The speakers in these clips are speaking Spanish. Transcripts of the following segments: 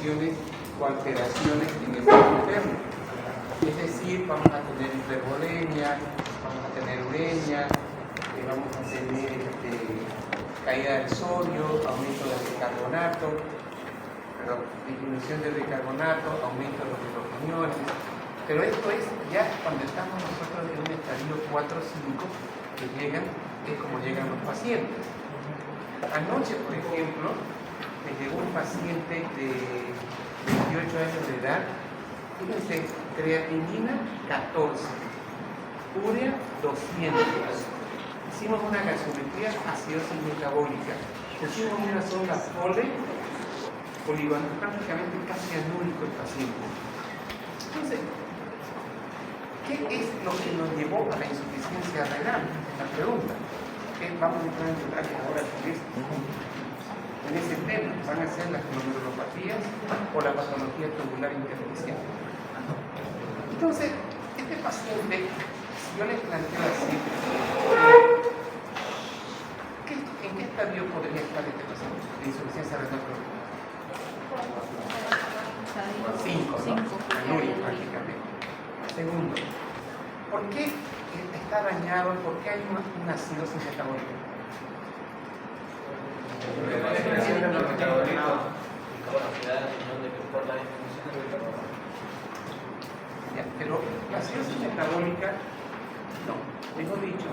disminuciones o alteraciones en el medio interno. Es decir, vamos a tener hipervolemia, vamos a tener uremia, vamos a tener caída del sodio, aumento del bicarbonato, disminución del bicarbonato, aumento de los hidrogeniones. Pero esto es ya cuando estamos nosotros en un estadio 4 o 5 que llegan, es como llegan los pacientes. Anoche, por ejemplo, me llegó un paciente de 28 años de edad, fíjense, creatinina 14, urea 200. Hicimos una gasometría acidosis metabólica, pusimos una sonda poligonal, prácticamente casi anúlico el paciente. Entonces, ¿qué es lo que nos llevó a la insuficiencia renal? La pregunta. Vamos a entrar en detalle ahora en ese tema. ¿Van a ser las glomerulopatías o la patología tubular intersticial? Entonces, este paciente, si yo les planteo así, ¿en qué estadio podría estar este paciente de insuficiencia renal crónica? 5, ¿no? Anuria prácticamente. Segundo, ¿por qué está dañado? ¿Por qué hay una acidosis metabólica? Pero la acidosis metabólica, no, mejor dicho,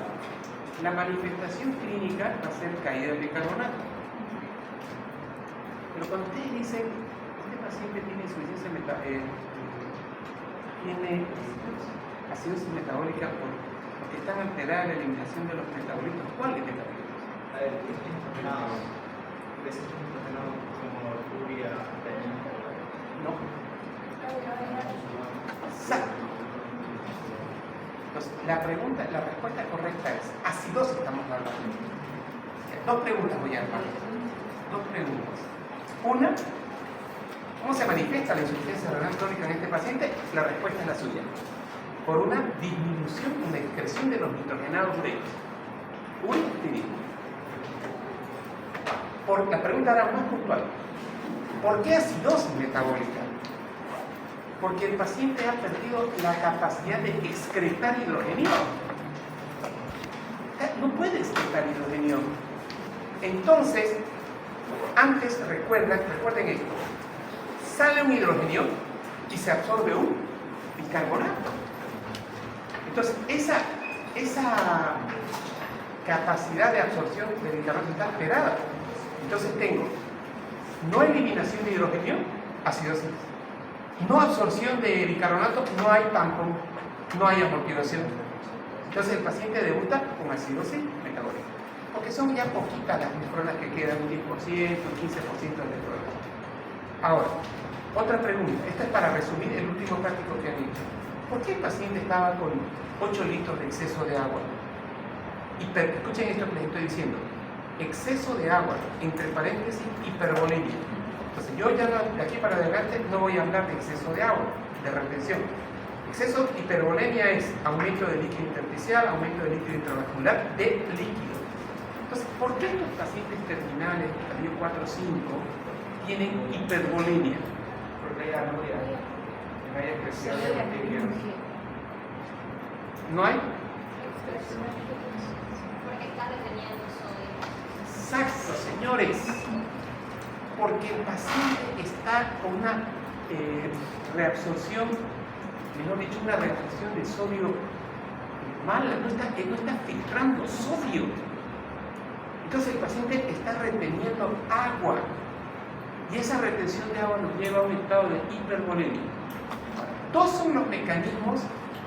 la manifestación clínica va a ser caída del bicarbonato. Pero cuando ustedes dicen, este paciente tiene insuficiencia tiene acidosis metabólica porque están alteradas la eliminación de los metabolitos. ¿Cuáles metabolitos? Como urea, No. Exacto. Entonces, la respuesta correcta es acidosis, estamos hablando. Dos preguntas voy a armar. Dos preguntas. Una, ¿cómo se manifiesta la insuficiencia renal crónica en este paciente? La respuesta es la suya. Por una disminución, una excreción de los nitrogenados ureicos. La pregunta era más puntual. ¿Por qué acidosis metabólica? Porque el paciente ha perdido la capacidad de excretar hidrogenio. No puede excretar hidrogenio. Entonces, antes recuerden esto. Sale un hidrogenio y se absorbe un bicarbonato. Entonces, esa capacidad de absorción de bicarbonato está alterada. Entonces tengo no eliminación de hidrogenio, acidosis. No absorción de bicarbonato, no hay tampón, no hay amortiguación. Entonces el paciente debuta con acidosis metabólica. Porque son ya poquitas las nefronas que quedan, un 10%, un 15% de nefronas. Ahora, otra pregunta. Esta es para resumir el último práctico que han hecho. ¿Por qué el paciente estaba con 8 litros de exceso de agua? Escuchen esto que les estoy diciendo. Exceso de agua, entre paréntesis, hipervolemia. Entonces yo ya de aquí para adelante no voy a hablar de exceso de agua, de retención. Exceso de hipervolemia es aumento de líquido intersticial, aumento de líquido intravascular de líquido. Entonces, ¿por qué estos pacientes terminales, estadio 4 o 5, tienen hipervolemia? Porque hay anuria, no hay excreción de bacterias. ¿No hay? Porque está reteniendo sodio. Exacto, señores. Porque el paciente está con una reabsorción, mejor dicho, una reabsorción de sodio mala, no está filtrando sodio. Entonces el paciente está reteniendo agua y esa retención de agua nos lleva a un estado de hipervolemia. Dos son los mecanismos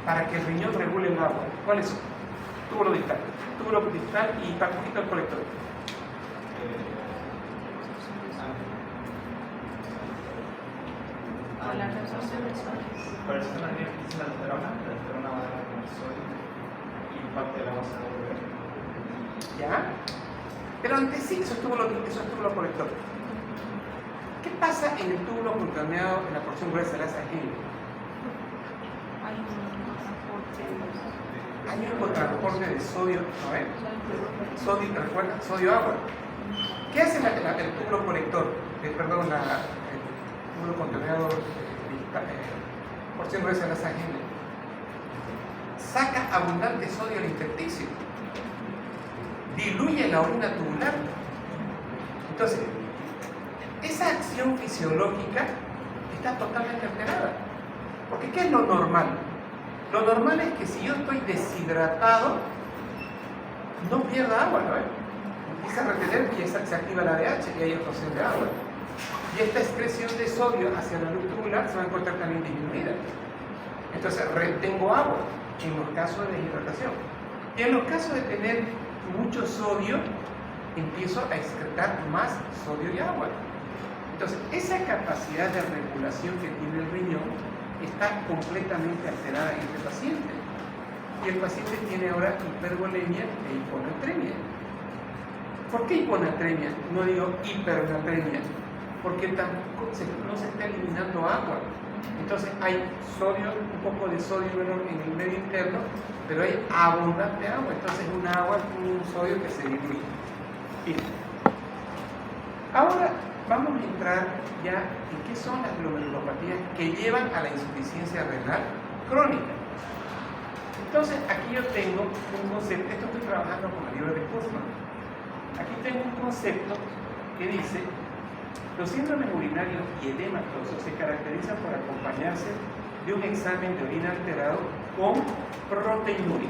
para que el riñón regule el agua. ¿Cuáles son? Túbulo distal y poquito el colector. La reabsorción de sodio. Por eso también es la aldosterona va a dar con el sodio y parte de la masa de ¿Ya? Pero antes sí, eso es túbulo colector. ¿Qué pasa en el túbulo contaminado en la porción gruesa de la sangre? Hay un cotransporte de sodio, a ver, sodio, recuerda, sodio agua. ¿Qué hace el túbulo colector? El túbulo porción gruesa de la sangre, saca abundante sodio al intersticio, diluye la orina tubular. Entonces, esa acción fisiológica está totalmente alterada. Porque ¿qué es lo normal? Lo normal es que si yo estoy deshidratado, no pierda agua, ¿no? Empieza a retener y se activa la ADH y hay absorción de agua. Y esta excreción de sodio hacia la luz tubular se va a encontrar también disminuida. Entonces retengo agua en los casos de deshidratación. Y en los casos de tener mucho sodio, empiezo a excretar más sodio y agua. Entonces, esa capacidad de regulación que tiene el riñón está completamente alterada en este paciente. Y el paciente tiene ahora hipervolemia e hiponatremia. ¿Por qué hiponatremia? No digo hipernatremia, porque tampoco no se está eliminando agua. Entonces hay sodio, un poco de sodio en el medio interno, pero hay abundante agua. Entonces un agua, un sodio que se diluye. Bien. Ahora vamos a entrar ya en qué son las glomerulopatías que llevan a la insuficiencia renal crónica. Entonces aquí yo tengo un concepto, esto estoy trabajando con el libro de Kussmann. Aquí tengo un concepto que dice: los síndromes urinarios y edematosos se caracterizan por acompañarse de un examen de orina alterado con proteinuria.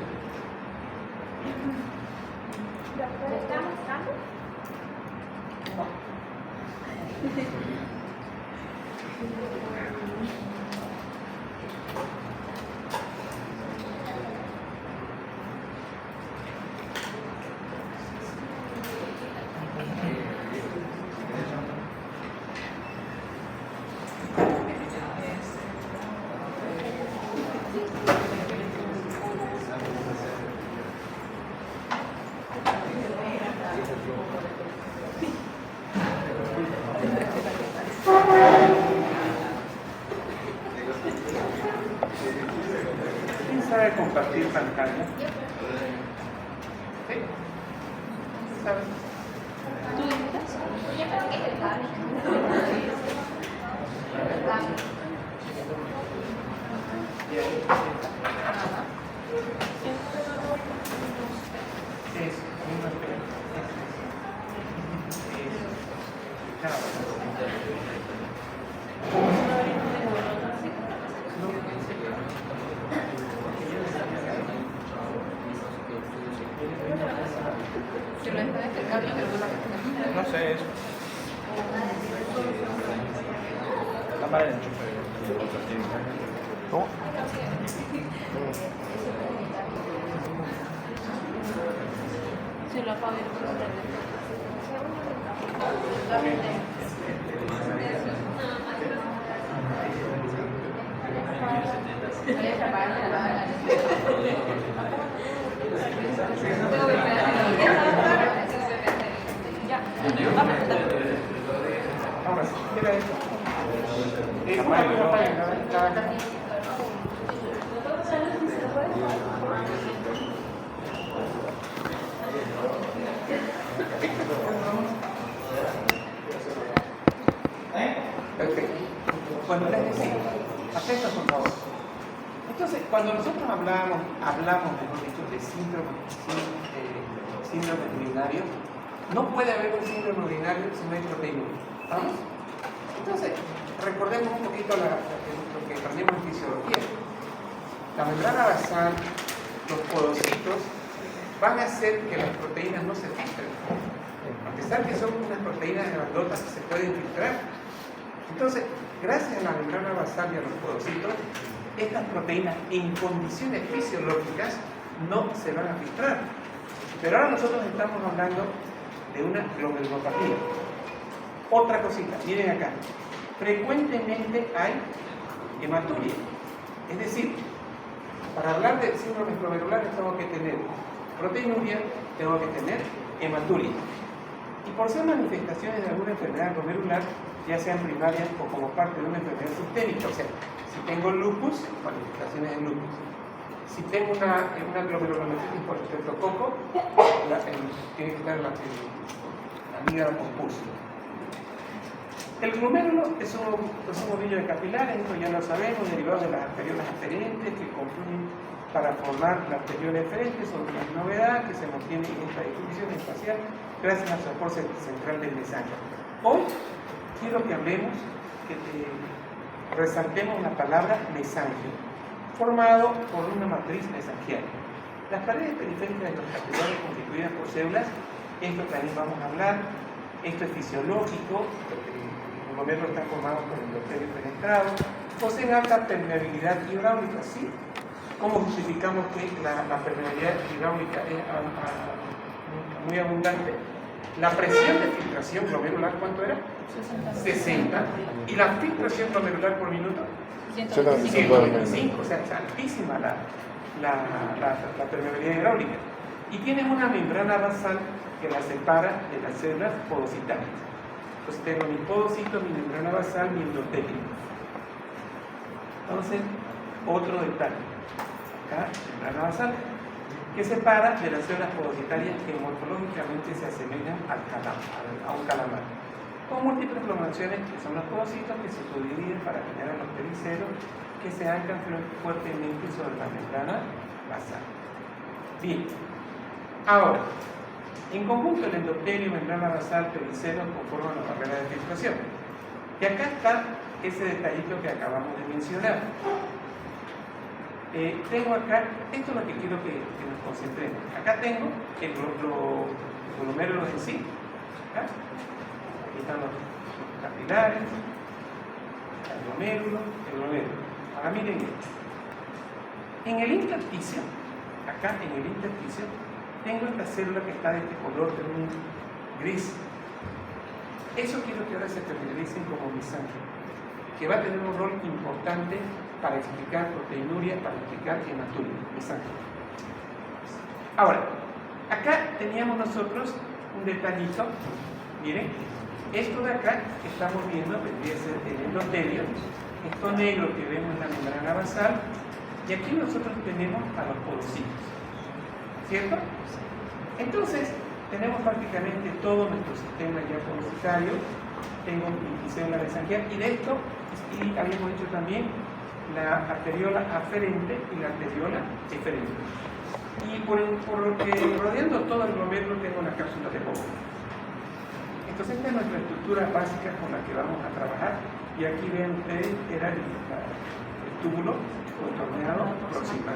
¿Quién sabe compartir pantalla? ¿Sí? ¿Sabes? Yo creo que es el cable. El cable. Eso, una pena. Eso. Chao. Si lo está descargando, pero No sé eso. Está para adentro. ¿Cómo? si lo apaga Ahora sí, mira esto. Perfecto. Bueno, les decía, atentos por favor. Entonces, cuando nosotros hablamos, mejor dicho, de síndrome urinario, no puede haber un síndrome urinario si no hay proteinuria. ¿Vamos? Entonces, recordemos un poquito lo que aprendimos en fisiología. La membrana basal, los podocitos, van a hacer que las proteínas no se filtren. A pesar que son unas proteínas grandotas que se pueden filtrar. Entonces, gracias a la membrana basal y a los podocitos, estas proteínas en condiciones fisiológicas no se van a filtrar. Pero ahora nosotros estamos hablando de una glomerulopatía. Otra cosita, miren acá. Frecuentemente hay hematuria. Es decir, para hablar de síndromes glomerulares tengo que tener proteinuria, tengo que tener hematuria. Y por ser manifestaciones de alguna enfermedad glomerular, ya sean primarias o como parte de una enfermedad sistémica, o sea, si tengo lupus, manifestaciones de lupus. Si tengo una glomerulonefritis por estreptococo, tiene que estar el hígado compulso. El glomérulo es un ovillo de capilares, esto ya lo sabemos, derivados de las arteriolas aferentes que confluyen para formar la arteriola eferente. Son una novedad que se mantiene en esta distribución espacial gracias al soporte central del mesanquio. Hoy quiero que hablemos, resaltemos la palabra mesanquio, formado por una matriz mesanquial. Las paredes periféricas de los capilares constituidas por células, esto también vamos a hablar, esto es fisiológico, el glomérulo está formado por el endotelio penetrado, poseen alta permeabilidad hidráulica, ¿sí? ¿Cómo justificamos que la permeabilidad hidráulica es muy abundante? La presión de filtración glomerular, ¿cuánto era? 60. ¿Y la filtración glomerular por minuto? 125, o sea, es altísima la permeabilidad hidráulica. Y tienen una membrana basal que la separa de las células podocitarias. Entonces tengo mi podocito, mi membrana basal, mi endotelio. Entonces, otro detalle. Acá, membrana basal, que separa de las células podocitarias que morfológicamente se asemejan a un calamar. Con múltiples aglomeraciones que son los podocitos que se subdividen para generar los pericelos que se anclan fuertemente sobre la membrana basal. Bien, ahora, en conjunto el endotelio, membrana basal, pericelos conforman la barrera de filtración. Y acá está ese detallito que acabamos de mencionar. Tengo acá, esto es lo que quiero que nos concentremos. Acá tengo los glomérulos en sí. ¿Acá? Aquí están los capilares, el glomérulo. Ahora miren esto. En el intersticio, acá en el intersticio, tengo esta célula que está de este color de un gris. Eso quiero que ahora se familiaricen como mesanquio, que va a tener un rol importante para explicar proteinuria, para explicar hematuria, mesanquio. Ahora, acá teníamos nosotros un detallito, miren, esto de acá que estamos viendo vendría a ser el endotelio, esto negro que vemos en la membrana basal, y aquí nosotros tenemos a los podocitos, ¿cierto? Entonces, tenemos prácticamente todo nuestro sistema ya podocitario, tengo mi célula mesanquial, y de esto, y habíamos dicho también, la arteriola aferente y la arteriola eferente. Y rodeando todo el glomérulo tengo una cápsula de Bowman. Entonces esta es nuestra estructura básica con la que vamos a trabajar. Y aquí ven ustedes, era el túbulo contorneado proximal.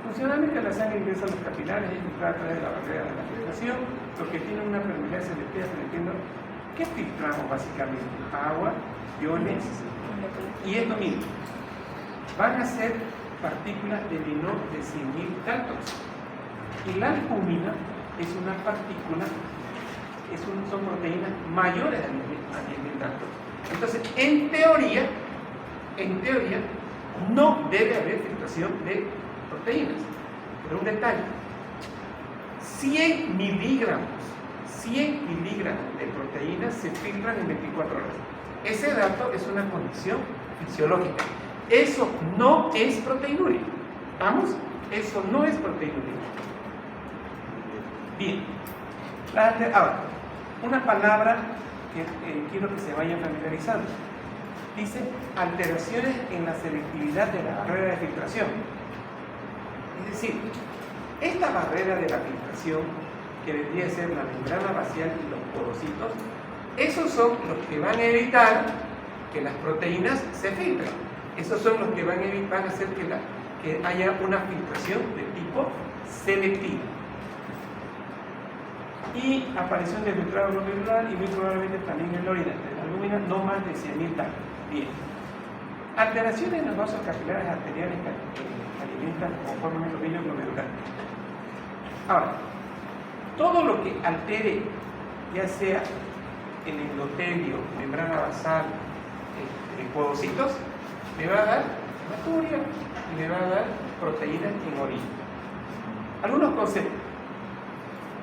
Funcionalmente la sangre ingresa a los capilares, es filtrada a través de la barrera de la filtración, los que tienen una permeabilidad selectiva permitiendo. ¿Qué filtramos básicamente? Agua, iones, y es lo mismo. Van a ser partículas de menor de 100.000 daltons. Y la albúmina es una partícula, son proteínas mayores a 10.000 daltons. Entonces, en teoría, no debe haber filtración de proteínas. Pero un detalle: 100 miligramos de proteínas se filtran en 24 horas. Ese dato es una condición fisiológica. Eso no es proteinuria. ¿Vamos? Eso no es proteinuria. Bien. Ahora, una palabra que quiero que se vayan familiarizando. Dice alteraciones en la selectividad de la barrera de filtración. Es decir, esta barrera de la filtración, que vendría a ser la membrana basal y los porocitos, esos son los que van a evitar que las proteínas se filtren. Esos son los que van a hacer que haya una filtración de tipo selectivo. Y aparición de filtrado glomerular y muy probablemente también en la orina. De la albúmina no más de 100.000 daltons. Bien. Alteraciones en los vasos capilares arteriales que alimentan o forman el ovillo glomerular. Ahora, todo lo que altere, ya sea el endotelio, membrana basal, podocitos, me va a dar hematuria y me va a dar proteínas en orina. Algunos conceptos.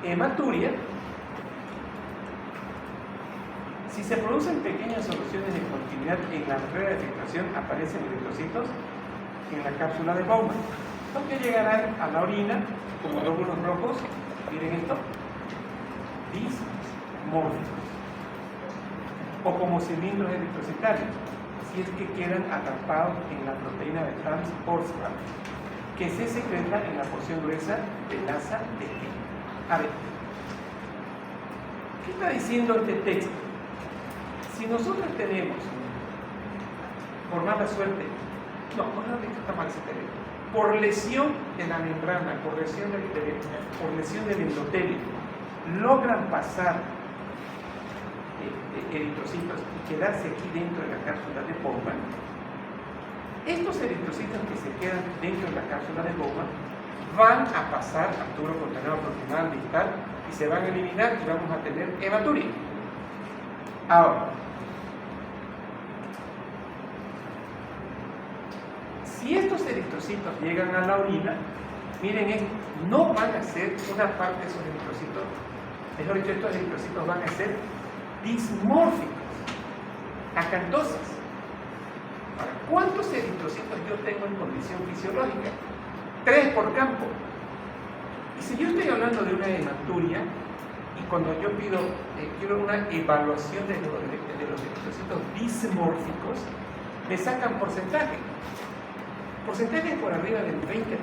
Hematuria, si se producen pequeñas soluciones de continuidad en la barrera de filtración, aparecen eritrocitos en la cápsula de Bowman, los que llegarán a la orina como glóbulos rojos, miren esto, dismórficos. o como cilindros eritrocitarios, si es que quedan atrapados en la proteína de Trans-Horsfall, que se secreta en la porción gruesa del asa de Henle. A ver, ¿qué está diciendo este texto? Si nosotros tenemos, por mala suerte, no está mal ese término, por lesión de la membrana, por lesión del endotelio, logran pasar eritrocitos y quedarse aquí dentro de la cápsula de Bowman, estos eritrocitos que se quedan dentro de la cápsula de Bowman van a pasar al tubo contenedor proximal distal y se van a eliminar y vamos a tener hematuria. Ahora, si estos eritrocitos llegan a la orina, miren esto, no van a ser una parte de esos eritrocitos, mejor dicho, estos eritrocitos van a ser dismórficos, acantosas. Ahora, ¿cuántos eritrocitos yo tengo en condición fisiológica? 3 por campo. Y si yo estoy hablando de una hematuria, y cuando yo quiero una evaluación de los eritrocitos dismórficos, me sacan porcentaje. Porcentaje por arriba del 20%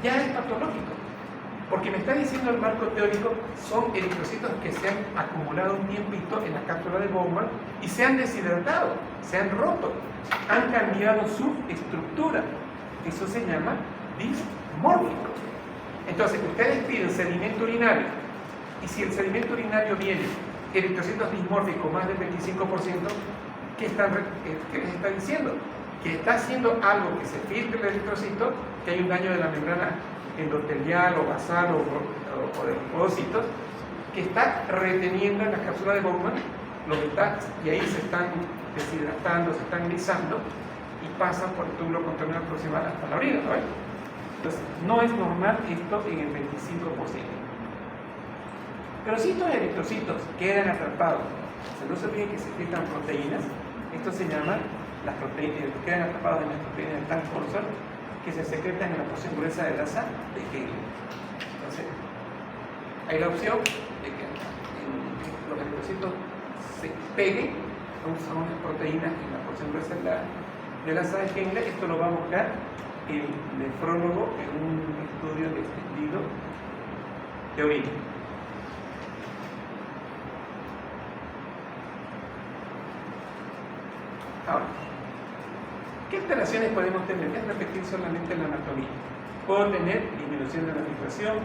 ya es patológico, porque me está diciendo el marco teórico, son eritrocitos que se han acumulado un tiempito en la cápsula de Bowman y se han deshidratado, se han roto, han cambiado su estructura. Eso se llama dismórfico. Entonces, ustedes piden sedimento urinario, y si el sedimento urinario viene eritrocitos dismórficos más del 25%, ¿qué les está diciendo? Que está haciendo algo que se filtre el eritrocito, que hay un daño de la membrana endotelial o basal o de los podocitos, que está reteniendo en la cápsula de Bowman los metástasis, y ahí se están deshidratando, se están grisando y pasan por el túbulo contenedor proximal hasta la orina, ¿no? Entonces, no es normal esto en el 25%. Pero si estos eritrocitos quedan atrapados, no se olviden que se filtran proteínas, esto se llama las proteínas que quedan atrapadas en las proteínas de Trans-Horsfall, que se secretan en la porción gruesa del asa de Henle. Entonces, hay la opción de que los eritrocitos se peguen a unas proteínas en la porción gruesa del asa de Henle. Esto lo va a buscar el nefrólogo en un estudio extendido de orina. Ahora, ¿qué alteraciones podemos tener? Voy a repetir solamente la anatomía. Puedo tener disminución de la filtración,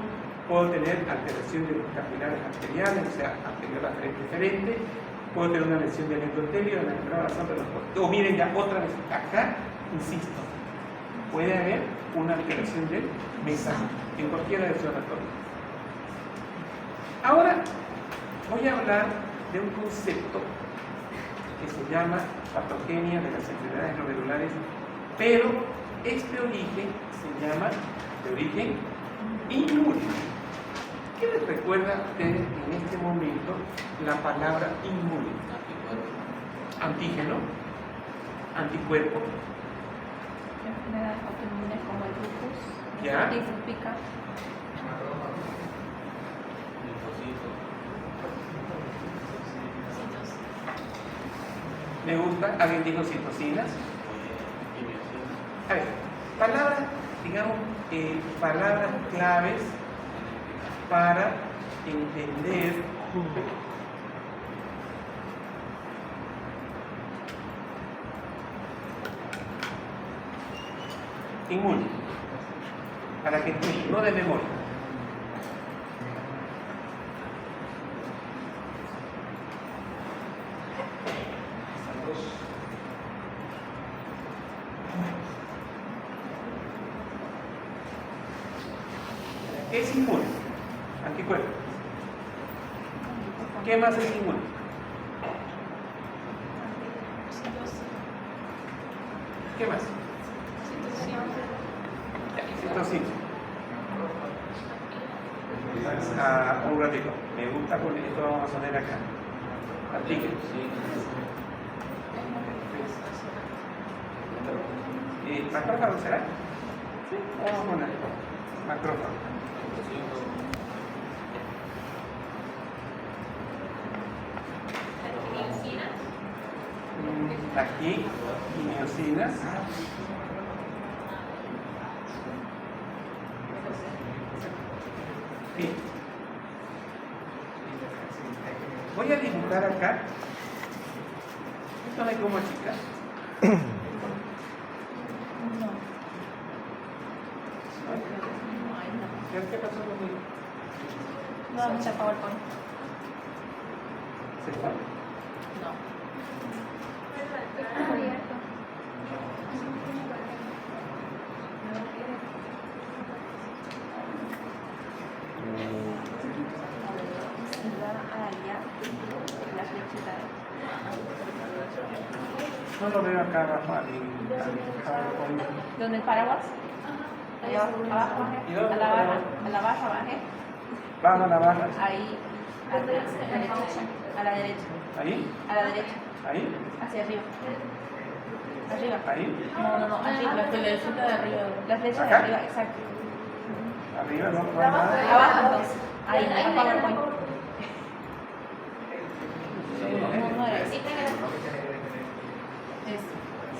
puedo tener alteración de los capilares arteriales, o sea, arterial aferente, puedo tener una lesión del endotelio, de la membrana basal de los poros. O miren ya otra vez, acá, insisto, puede haber una alteración del mesange en cualquiera de sus anatomías. Ahora, voy a hablar de un concepto que se llama patogenia de las enfermedades glomerulares, pero este origen se llama de origen inmune. ¿Qué les recuerda a ustedes en este momento la palabra inmune? Antígeno, anticuerpo. Enfermedades autoinmunes como el lupus, Ya. tifus pica. Me gusta, alguien dijo citocinas. A ver, palabras, digamos, palabras claves para entender inmune, para que entiendan, no de memoria. ¿Qué es inmune? Anticuerpo. ¿Qué más es inmune? ¿Qué más? Citocina. Un ratito. Me gusta con esto, vamos a poner acá. Antígeno. ¿Macrófago será? Sí, vamos a poner macrófago. Aquí, miocinas. Bien. Voy a dibujar acá. Esto me como chicas. No. ¿Qué pasó conmigo? No, se apagó el point. ¿Se fue? No. No lo veo acá abajo al PowerPoint. ¿Dónde el paraguas? Ahí abajo, bajé. ¿Y dónde A la el barra, paraguas? a la barra bajé. Baja la barra. Ahí, a la derecha. A la derecha. Ahí, A la derecha. ahí, Hacia arriba. Arriba. ahí. No, arriba. La flechita de arriba. La flecha de ¿Acá? arriba, exacto. Arriba no fue nada. Abajo entonces. Ahí, a PowerPoint. No era eso. Es.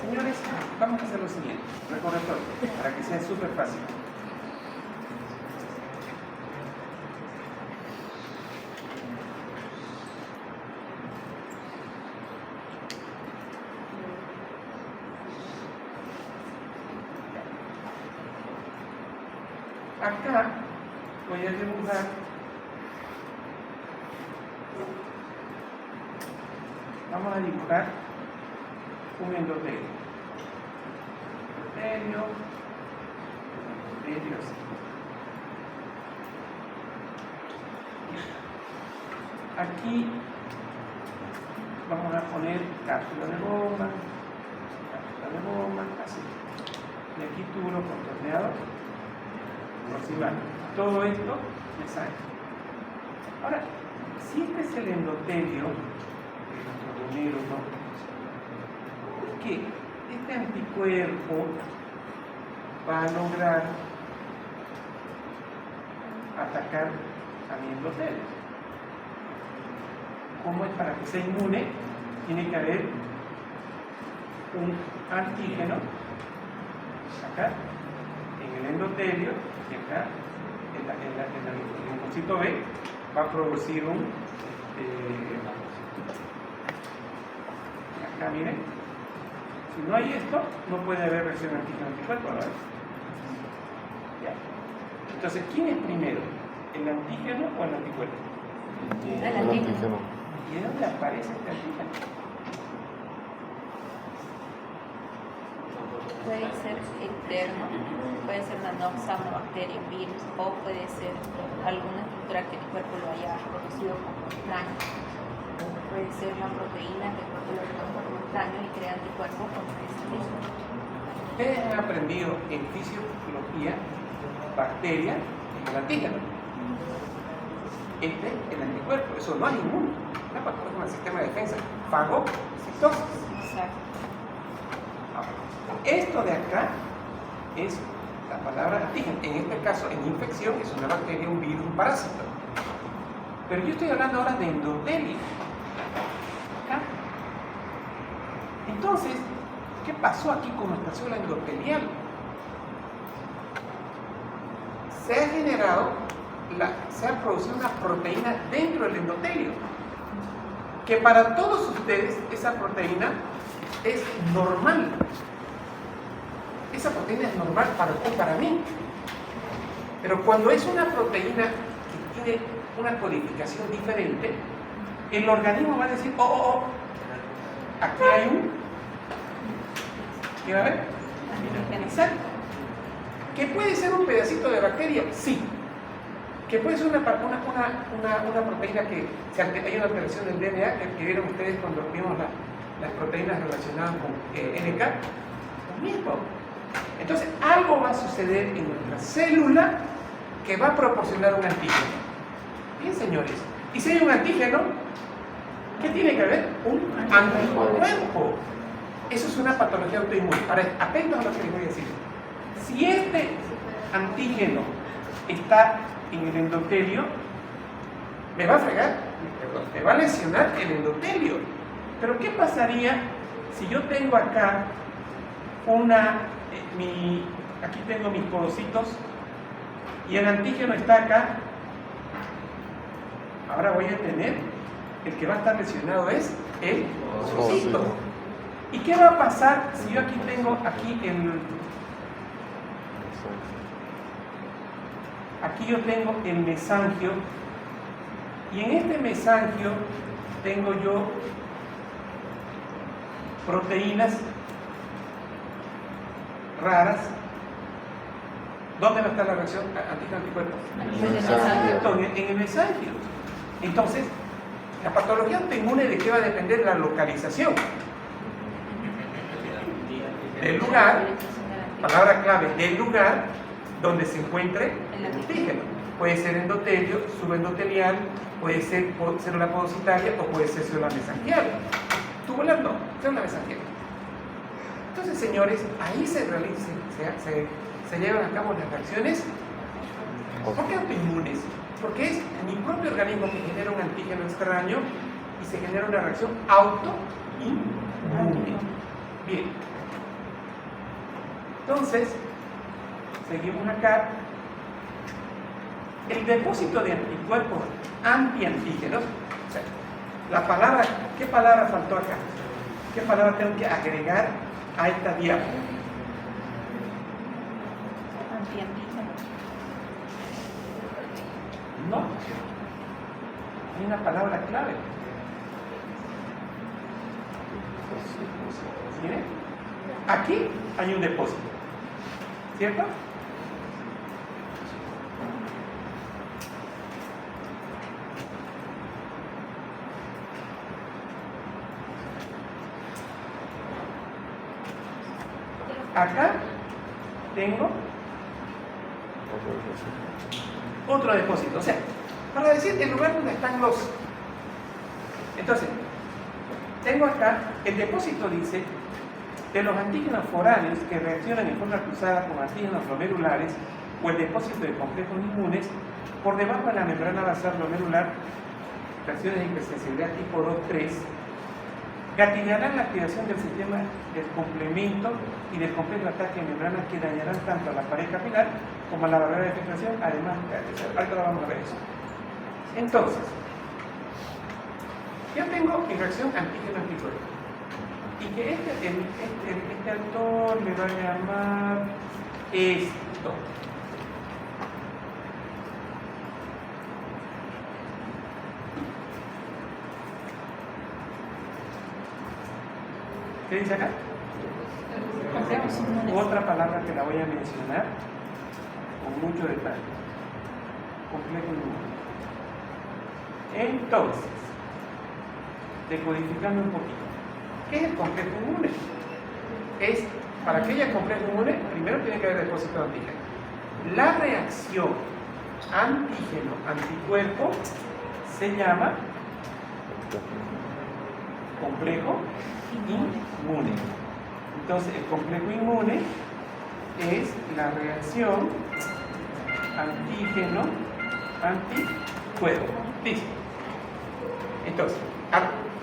Señores, vamos a hacer lo siguiente. Recordatorio, para que sea súper fácil. Acá voy a dibujar vamos a dibujar un endotelio. Endotelio, sí. Aquí vamos a poner cápsula de bomba, así. Y aquí tubo contorneado. Proximal. Todo esto me sale. Ahora, si este es el endotelio, ¿no? Que este anticuerpo va a lograr atacar a mi endotelio. ¿Cómo es? Para que sea inmune, tiene que haber un antígeno acá, en el endotelio, y acá, el linfocito B, va a producir un acá miren, si no hay esto, no puede haber reacción antígeno-anticuerpo, ¿verdad? Ya. Entonces, ¿quién es primero? ¿El antígeno o el anticuerpo? El antígeno. ¿Y de dónde aparece este antígeno? Puede ser externo, puede ser una noxa, una bacteria, un virus, o puede ser alguna estructura que el cuerpo lo haya producido como extraño. Puede ser una proteína que el cuerpo lo reconoce como extraño y crea anticuerpos contra ese mismo. Ustedes han aprendido en fisiología bacteria en el antígeno. Este es el anticuerpo, eso no es inmune. Una patología del sistema de defensa, fagocitosis. Exacto. Esto de acá es la palabra antígeno. En este caso, en infección, es una bacteria, un virus, un parásito. Pero yo estoy hablando ahora de endotelio. ¿Acá? Entonces, ¿qué pasó aquí con nuestra célula endotelial? Se ha generado, se ha producido una proteína dentro del endotelio. Que para todos ustedes, esa proteína es normal. Esa proteína es normal para usted y para mí. Pero cuando es una proteína que tiene una codificación diferente, el organismo va a decir, aquí hay un... ¿Qué va a haber? Exacto. ¿Que puede ser un pedacito de bacteria? Sí. ¿Que puede ser una proteína que hay una alteración del DNA que vieron ustedes cuando vimos las proteínas relacionadas con NK? Lo mismo. Entonces, algo va a suceder en nuestra célula que va a proporcionar un antígeno. Bien, señores. Y si hay un antígeno, ¿qué tiene que haber? Un anticuerpo. Eso es una patología autoinmune. Ahora, atentos a lo que les voy a decir. Si este antígeno está en el endotelio, me va a fregar, me va a lesionar el endotelio. Pero ¿qué pasaría si yo tengo acá aquí tengo mis podocitos y el antígeno está acá, ahora voy a tener, el que va a estar lesionado es el podocito. ¿Y qué va a pasar si yo aquí tengo aquí yo tengo el mesangio, y en este mesangio tengo yo proteínas raras? ¿Dónde va a estar la reacción antígeno-anticuerpo? En el mesangio. Entonces, la patología autoinmune, ¿de qué va a depender? La localización del lugar, palabra clave, del lugar donde se encuentre el antígeno. Puede ser endotelio, subendotelial, puede ser célula podocitaria o puede ser célula mesangial. Tubular no, célula mesangial. Entonces, señores, ahí se llevan a cabo las reacciones. ¿Por qué autoinmunes? Porque es mi propio organismo que genera un antígeno extraño y se genera una reacción autoinmune. Bien. Entonces, seguimos acá. El depósito de anticuerpos antiantígenos, o sea, ¿qué palabra faltó acá? ¿Qué palabra tengo que agregar a esta diapositiva? Antiantígenos. No, hay una palabra clave. Miren, aquí hay un depósito, ¿cierto? Acá tengo otro depósito, o sea, para decir el lugar donde están los. Entonces, tengo acá el depósito, dice, de los antígenos foráneos que reaccionan en forma cruzada con antígenos glomerulares o el depósito de complejos inmunes por debajo de la membrana basal glomerular, reacciones de hipersensibilidad tipo 2-3, gatillarán la activación del sistema del complemento y del complejo de ataque de membranas que dañarán tanto a la pared capilar como a la barrera de filtración, además de ahorita lo vamos a ver eso. Entonces, yo tengo mi reacción antígeno-anticuerpo y que este autor me va a llamar esto. ¿Qué dice acá? Otra palabra que la voy a mencionar con mucho detalle. Complejo inmune. Entonces, decodificando un poquito. ¿Qué es el complejo inmune? Para que haya complejo inmune, primero tiene que haber depósito de antígeno. La reacción antígeno-anticuerpo se llama complejo inmune. Entonces, el complejo inmune es la reacción antígeno-anticuerpo. Listo. Entonces,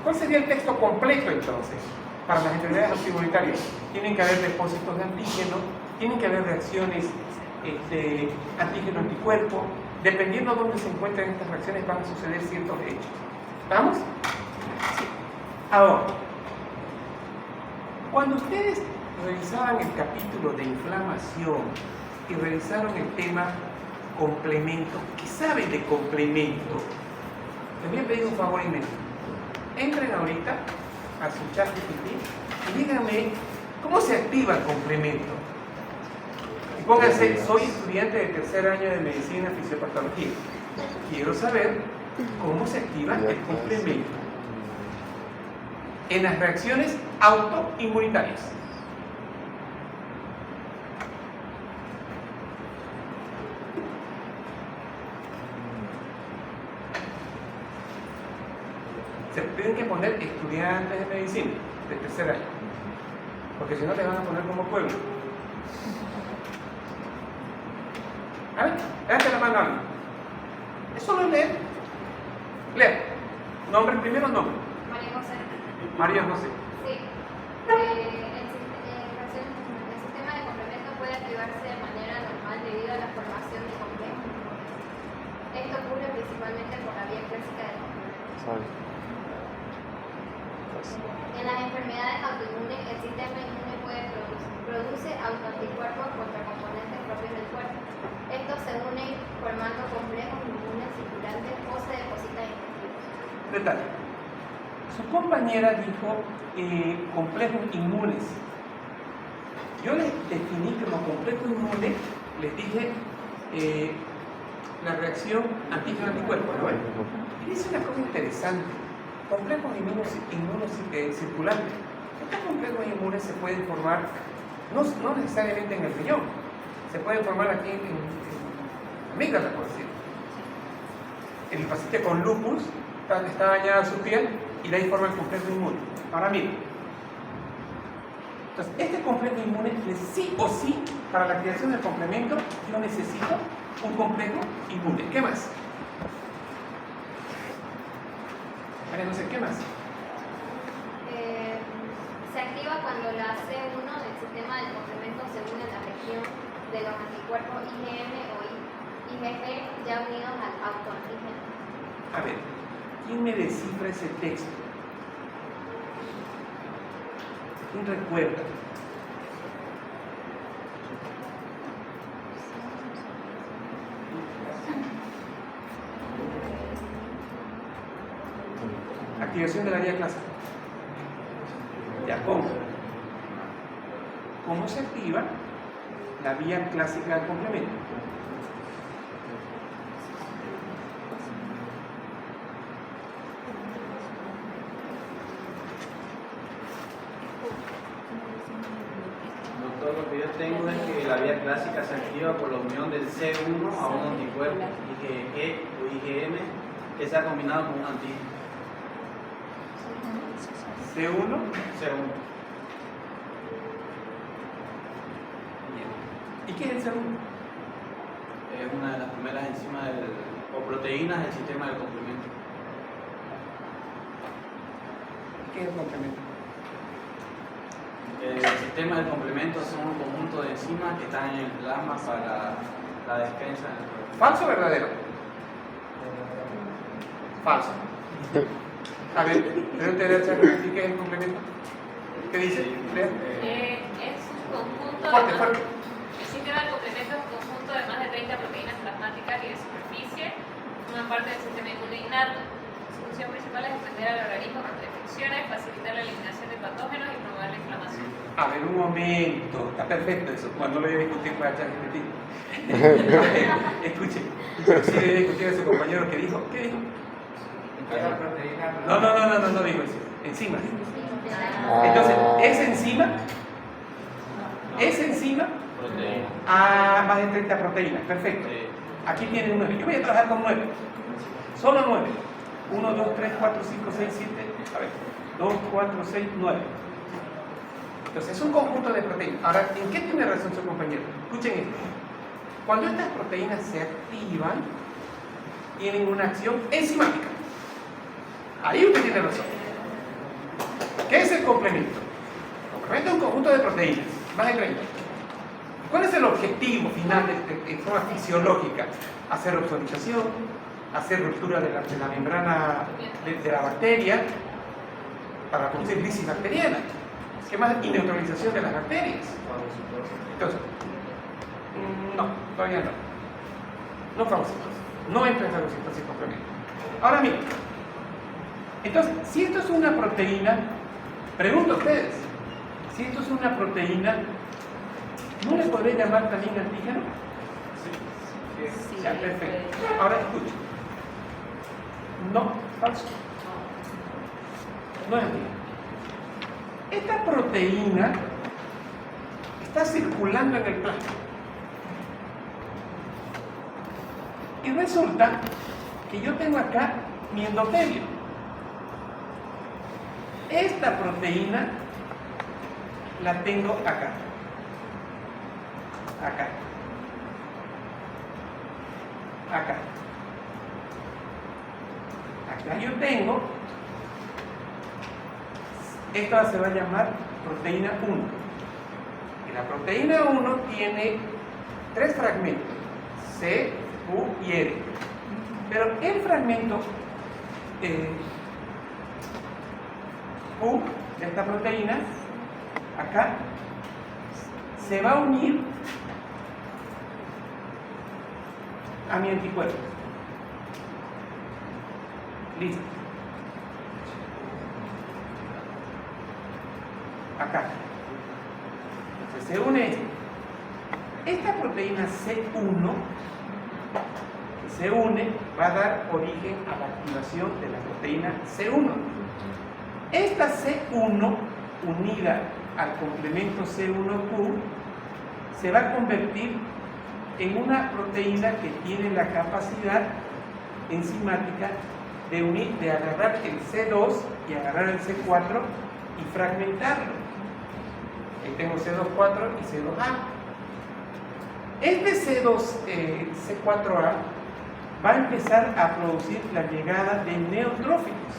¿cuál sería el texto completo entonces? Para las enfermedades autoinmunitarias, tienen que haber depósitos de antígeno, tienen que haber reacciones antígeno-anticuerpo. Dependiendo de dónde se encuentren estas reacciones, van a suceder ciertos hechos. ¿Vamos? Sí. Ahora, cuando ustedes revisaban el capítulo de inflamación y revisaron el tema complemento, ¿qué saben de complemento? Les voy a pedir un favor inmenso. Entren ahorita a su chat GPT y díganme cómo se activa el complemento. Y pónganse, soy estudiante de tercer año de medicina y fisiopatología. Quiero saber cómo se activa el complemento en las reacciones autoinmunitarias. Se tienen que poner estudiantes de medicina de tercer año, porque si no te van a poner como pueblo. A ver, levante la mano a alguien. Es solo leer. Leer. Nombre, primero nombre. María José. María José. Sí. física del complemento. En las enfermedades autoinmunes, el sistema inmune produce autoanticuerpos contra componentes propios del cuerpo. Estos se unen formando complejos inmunes circulantes o se depositan en tejidos. Detalle. Su compañera dijo complejos inmunes. Yo les definí como complejos inmunes, les dije la reacción antígeno-anticuerpo, ¿no? Y dice una cosa interesante. Complejos inmunos circulantes. Estos complejos inmunes se pueden formar, no necesariamente en el riñón, se pueden formar aquí en amígdala, por decirlo. El paciente con lupus está dañada su piel y de ahí forma el complejo inmune. Ahora miren. Entonces, este complejo inmune, sí o sí, para la creación del complemento, yo necesito un complejo inmune. ¿Qué más? No sé, ¿qué más? Se activa cuando la C1 del sistema del complemento se une a la región de los anticuerpos IgM o IgG ya unidos al autoantígeno. A ver, ¿quién me descifra ese texto? ¿Quién recuerda? Activación de la vía clásica. Ya, ¿cómo? ¿Cómo se activa la vía clásica del complemento? Doctor, lo que yo tengo es que la vía clásica se activa por la unión del C1 a un anticuerpo IgG o IgM que se ha combinado con un antígeno. C1. C1. ¿Y qué es el C1? Es una de las primeras enzimas o proteínas del sistema del complemento. ¿Qué es el complemento? El sistema del complemento son un conjunto de enzimas que están en el plasma para la defensa del cuerpo. ¿Falso o verdadero? Falso. A ver, pregúntale a ChatGPT qué es el complemento. ¿Qué dice? Lea. Es un conjunto Fuerte, de fuerte. El sistema del complemento es un conjunto de más de 30 proteínas plasmáticas y de superficie, una parte del sistema inmune innato. Su función principal es defender al organismo contra infecciones, facilitar la eliminación de patógenos y promover la inflamación. A ver, un momento. Está perfecto eso. Cuando lo voy a discutir con ChatGPT. Escuche. Sí, debe discutir a su compañero que dijo. ¿Qué dijo? No digo eso. Enzima. Entonces, esa enzima Proteína. más de 30 proteínas. Perfecto. Aquí tiene 9. Yo voy a trabajar con 9. Solo 9. 1, 2, 3, 4, 5, 6, 7. A ver. 2, 4, 6, 9. Entonces, es un conjunto de proteínas. Ahora, ¿en qué tiene razón su compañero? Escuchen esto. Cuando estas proteínas se activan, tienen una acción enzimática. Ahí usted tiene razón. ¿Qué es el complemento? El complemento es un conjunto de proteínas, más de 30. ¿Cuál es el objetivo final de forma fisiológica? Hacer oxidorización, hacer ruptura de la membrana de la bacteria para producir lisis bacteriana. ¿Qué más? Y neutralización de las bacterias. Entonces, no, todavía no. No fagocitosis. No entra en fagocitosis complemento. Ahora miren. Entonces, si esto es una proteína, pregunto a ustedes, si esto es una proteína, ¿no le podré llamar también antígeno? Sí, Ya, perfecto. Ahora escuchen. No, falso. No es antígeno. Esta proteína está circulando en el plasma. Y resulta que yo tengo acá mi endotelio. Esta proteína la tengo acá. Acá. Acá. Acá yo tengo. Esta se va a llamar proteína 1. Y la proteína 1 tiene 3 fragmentos. C, U y R. Pero el fragmento Q de esta proteína, acá, se va a unir a mi anticuerpo. Listo. Acá. Entonces se une esto. Esta proteína C1 que se une va a dar origen a la activación de la proteína C1. Esta C1 unida al complemento C1Q se va a convertir en una proteína que tiene la capacidad enzimática de unir, de agarrar el C2 y agarrar el C4 y fragmentarlo. Ahí tengo C2,4 y C2A. Este C4A va a empezar a producir la llegada de neutrófilos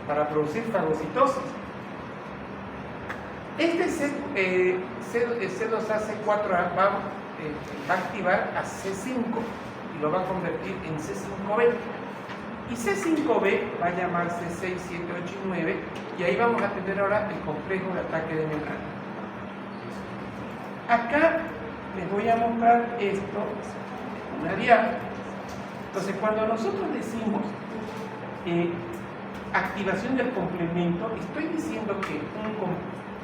para producir fagocitosis. Este C2A, C4A va a activar a C5 y lo va a convertir en C5b. Y C5b va a llamarse 6, 7, 8 y 9, y ahí vamos a tener ahora el complejo de ataque de membrana. Acá les voy a mostrar esto, una diapositiva. Entonces, cuando nosotros decimos activación del complemento, estoy diciendo que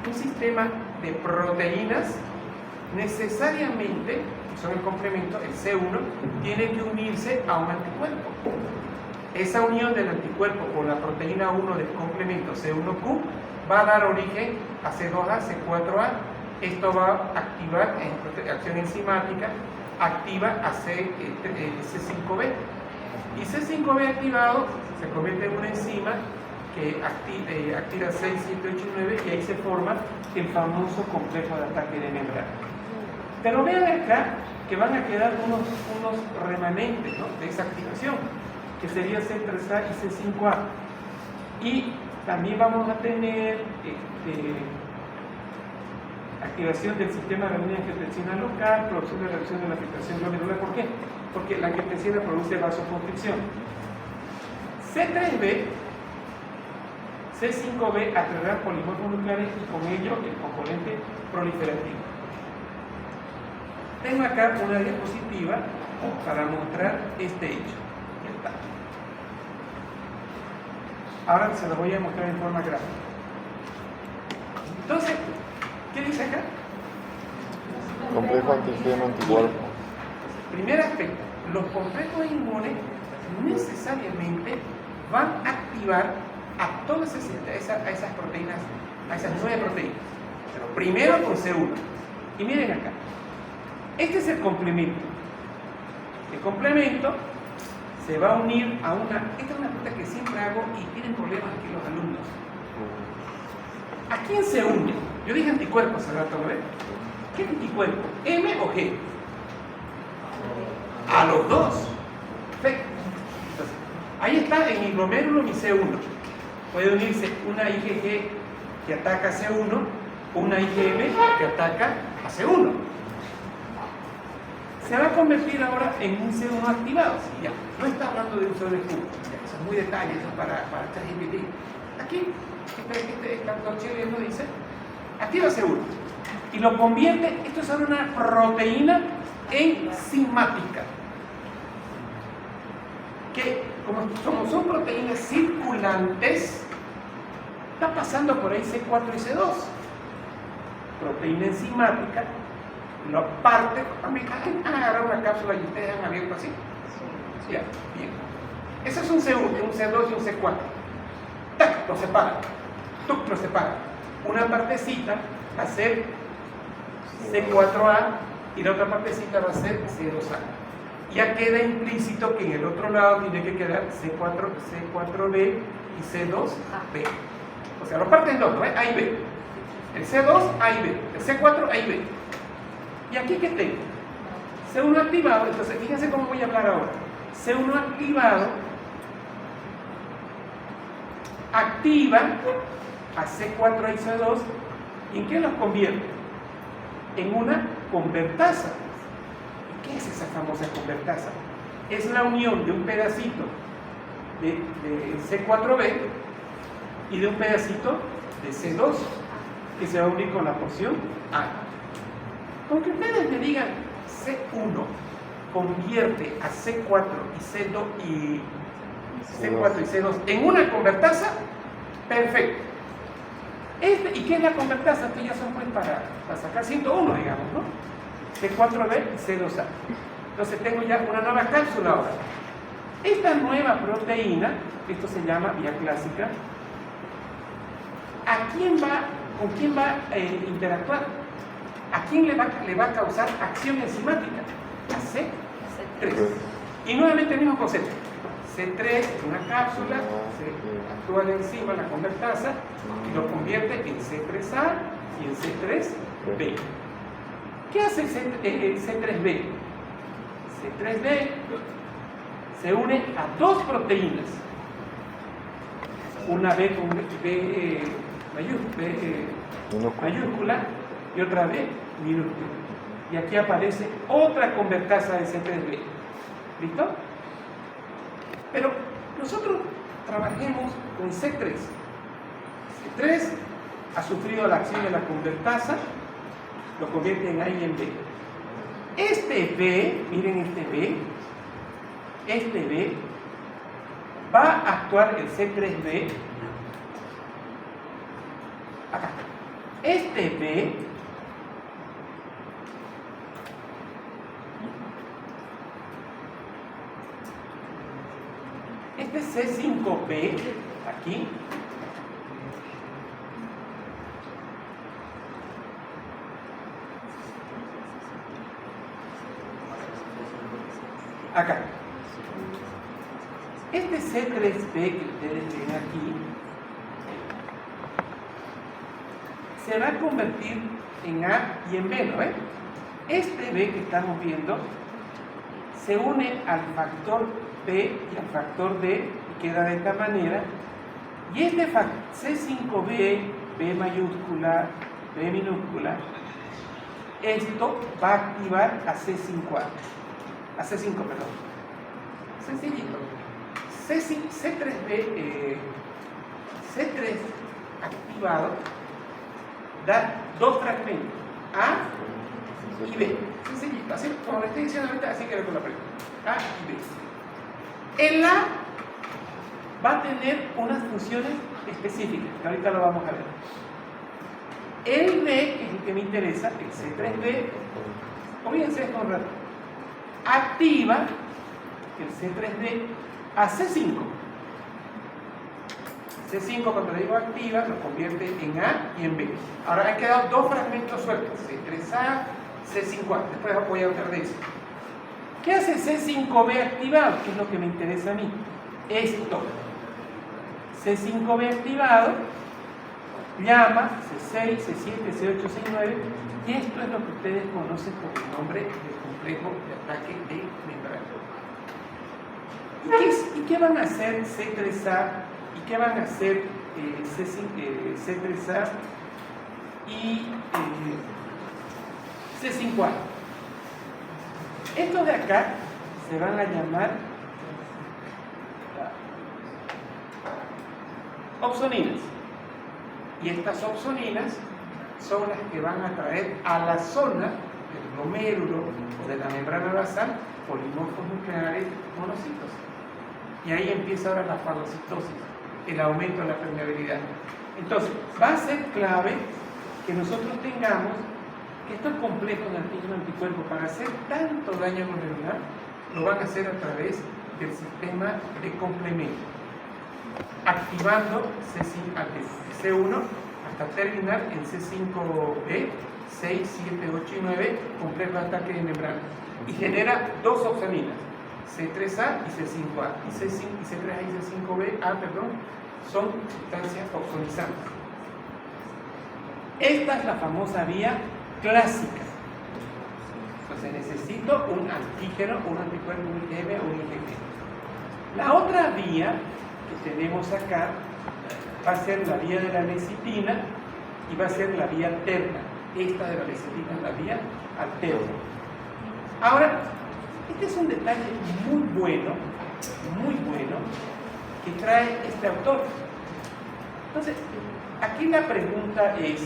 un sistema de proteínas necesariamente, que son el complemento, el C1, tiene que unirse a un anticuerpo. Esa unión del anticuerpo con la proteína 1 del complemento C1Q va a dar origen a C2A, C4A. Esto va a activar en acción enzimática, activa a C5b. Y C5b activado se convierte en una enzima que activa 6, 7, 8 y 9, y ahí se forma el famoso complejo de ataque de membrana. Pero vean acá que van a quedar unos remanentes, ¿no?, de esa activación, que sería C3A y C5A. Y también vamos a tener activación del sistema de renina angiotensina local, producción de reacción de la filtración glomerular. ¿Por qué? Porque la angiotensina produce vasoconstricción. C3B, C5B atraerán polimorfos nucleares y con ello el componente proliferativo. Tengo acá una diapositiva para mostrar este hecho. Ya está. Ahora se lo voy a mostrar en forma gráfica. Entonces, ¿qué dice acá? Complejo antígeno anticuerpo. Primer aspecto, los complejos inmunes necesariamente van a activar a todas esas proteínas, a esas 9 proteínas. Pero primero con C1. Y miren acá, este es el complemento. El complemento se va a unir a una... Esta es una pregunta que siempre hago y tienen problemas aquí los alumnos. ¿A quién se une? Yo dije anticuerpos hace rato, ¿no ven? ¿Qué anticuerpo? ¿M o G? A los dos. Perfecto. Entonces, ahí está en mi glomérulo mi C1. Puede unirse una IgG que ataca a C1 o una IgM que ataca a C1. Se va a convertir ahora en un C1 activado. Sí, ya. No está hablando de un solo escudo. Eso es muy detalle, eso es para ChatGPT. Aquí, este doctor Chile nos dice, activa C1. Y lo convierte, esto es una proteína enzimática. Que como son proteínas circulantes, está pasando por ahí C4 y C2. Proteína enzimática, lo parte, han agarrado una cápsula y ustedes han abierto así. Ya, bien. Ese es un C1, un C2 y un C4. ¡Tac! Lo separa. ¡Tuc! Lo separa. Una partecita va a ser C4A y la otra partecita va a ser C2A. Ya queda implícito que en el otro lado tiene que quedar C4B y C2B. O sea, lo parten en dos, ¿no? A y B. El C2, A y B. El C4, A y B. ¿Y aquí qué tengo? C1 activado. Entonces, fíjense cómo voy a hablar ahora. C1 activado activa a C4 y C2. ¿Y en qué los convierte? En una convertasa. ¿Qué es esa famosa convertasa? Es la unión de un pedacito de C4B y de un pedacito de C2 que se va a unir con la porción A. Con que ustedes me digan C1 convierte a C4 y C2 en una convertasa, perfecto. ¿Y qué es la convertasa? Estas ya son pues para sacar 101, digamos, ¿no? C4B y C2A. Entonces tengo ya una nueva cápsula ahora. Esta nueva proteína, esto se llama vía clásica, ¿con quién va a interactuar? ¿A quién le va a causar acción enzimática? A C3. Y nuevamente el mismo concepto. C3 es una cápsula, se actúa la enzima, la convertasa, y lo convierte en C3A y en C3B. ¿Qué hace el C3B? C3B se une a dos proteínas, una B con B mayúscula y otra B minúscula. Y aquí aparece otra convertasa de C3B. ¿Listo? Pero nosotros trabajemos con C3. C3 ha sufrido la acción de la convertasa, lo convierte en A y en B. Este B, miren este B va a actuar el C3B acá. Este B este C5B aquí acá. Este C3B que ustedes ven aquí se va a convertir en A y en B, ¿no ven? Este B que estamos viendo se une al factor B y al factor D y queda de esta manera. Y este C5B, B mayúscula, B minúscula, esto va a activar a C5A. A C5, perdón. Sencillito. C3B, C3 activado da dos fragmentos, A y B. Sencillito. Así como le estoy diciendo ahorita, así que le pongo la pregunta. A y B. El A va a tener unas funciones específicas, que ahorita lo vamos a ver. El B, que es el que me interesa, el C3B, olvídense esto un rato, activa el C3B a C5. C5, cuando le digo activa, lo convierte en A y en B. Ahora han quedado dos fragmentos sueltos, C3A, C5A. Después voy a hablar de eso. ¿Qué hace C5B activado? Que es lo que me interesa a mí. Esto. C5B activado llama C6, C7, C8, C9, y esto es lo que ustedes conocen por el nombre del complejo de ataque de membrana. ¿Y qué van a hacer C3A? ¿Y qué van a hacer C3A y C5A? Estos de acá se van a llamar opsoninas. Y estas opsoninas son las que van a traer a la zona del glomérulo o de la membrana basal polimorfos nucleares monocitos. Y ahí empieza ahora la fagocitosis, el aumento de la permeabilidad. Entonces, va a ser clave que nosotros tengamos que estos complejos de antígeno-anticuerpo, para hacer tanto daño glomerular, lo van a hacer a través del sistema de complemento, activando C1 hasta terminar en C5B, 6, 7, 8 y 9, complejo de ataque de membrana. Y genera dos opsoninas, C3A y C5A. Y C3A y C5B, son sustancias opsonizantes. Esta es la famosa vía clásica. Entonces necesito un antígeno, un anticuerpo, un IgM o un IgG. La otra vía que tenemos acá va a ser la vía de la lecitina y va a ser la vía alterna. Esta de la lecitina es la vía alterna. Ahora, este es un detalle muy bueno, que trae este autor. Entonces, aquí la pregunta es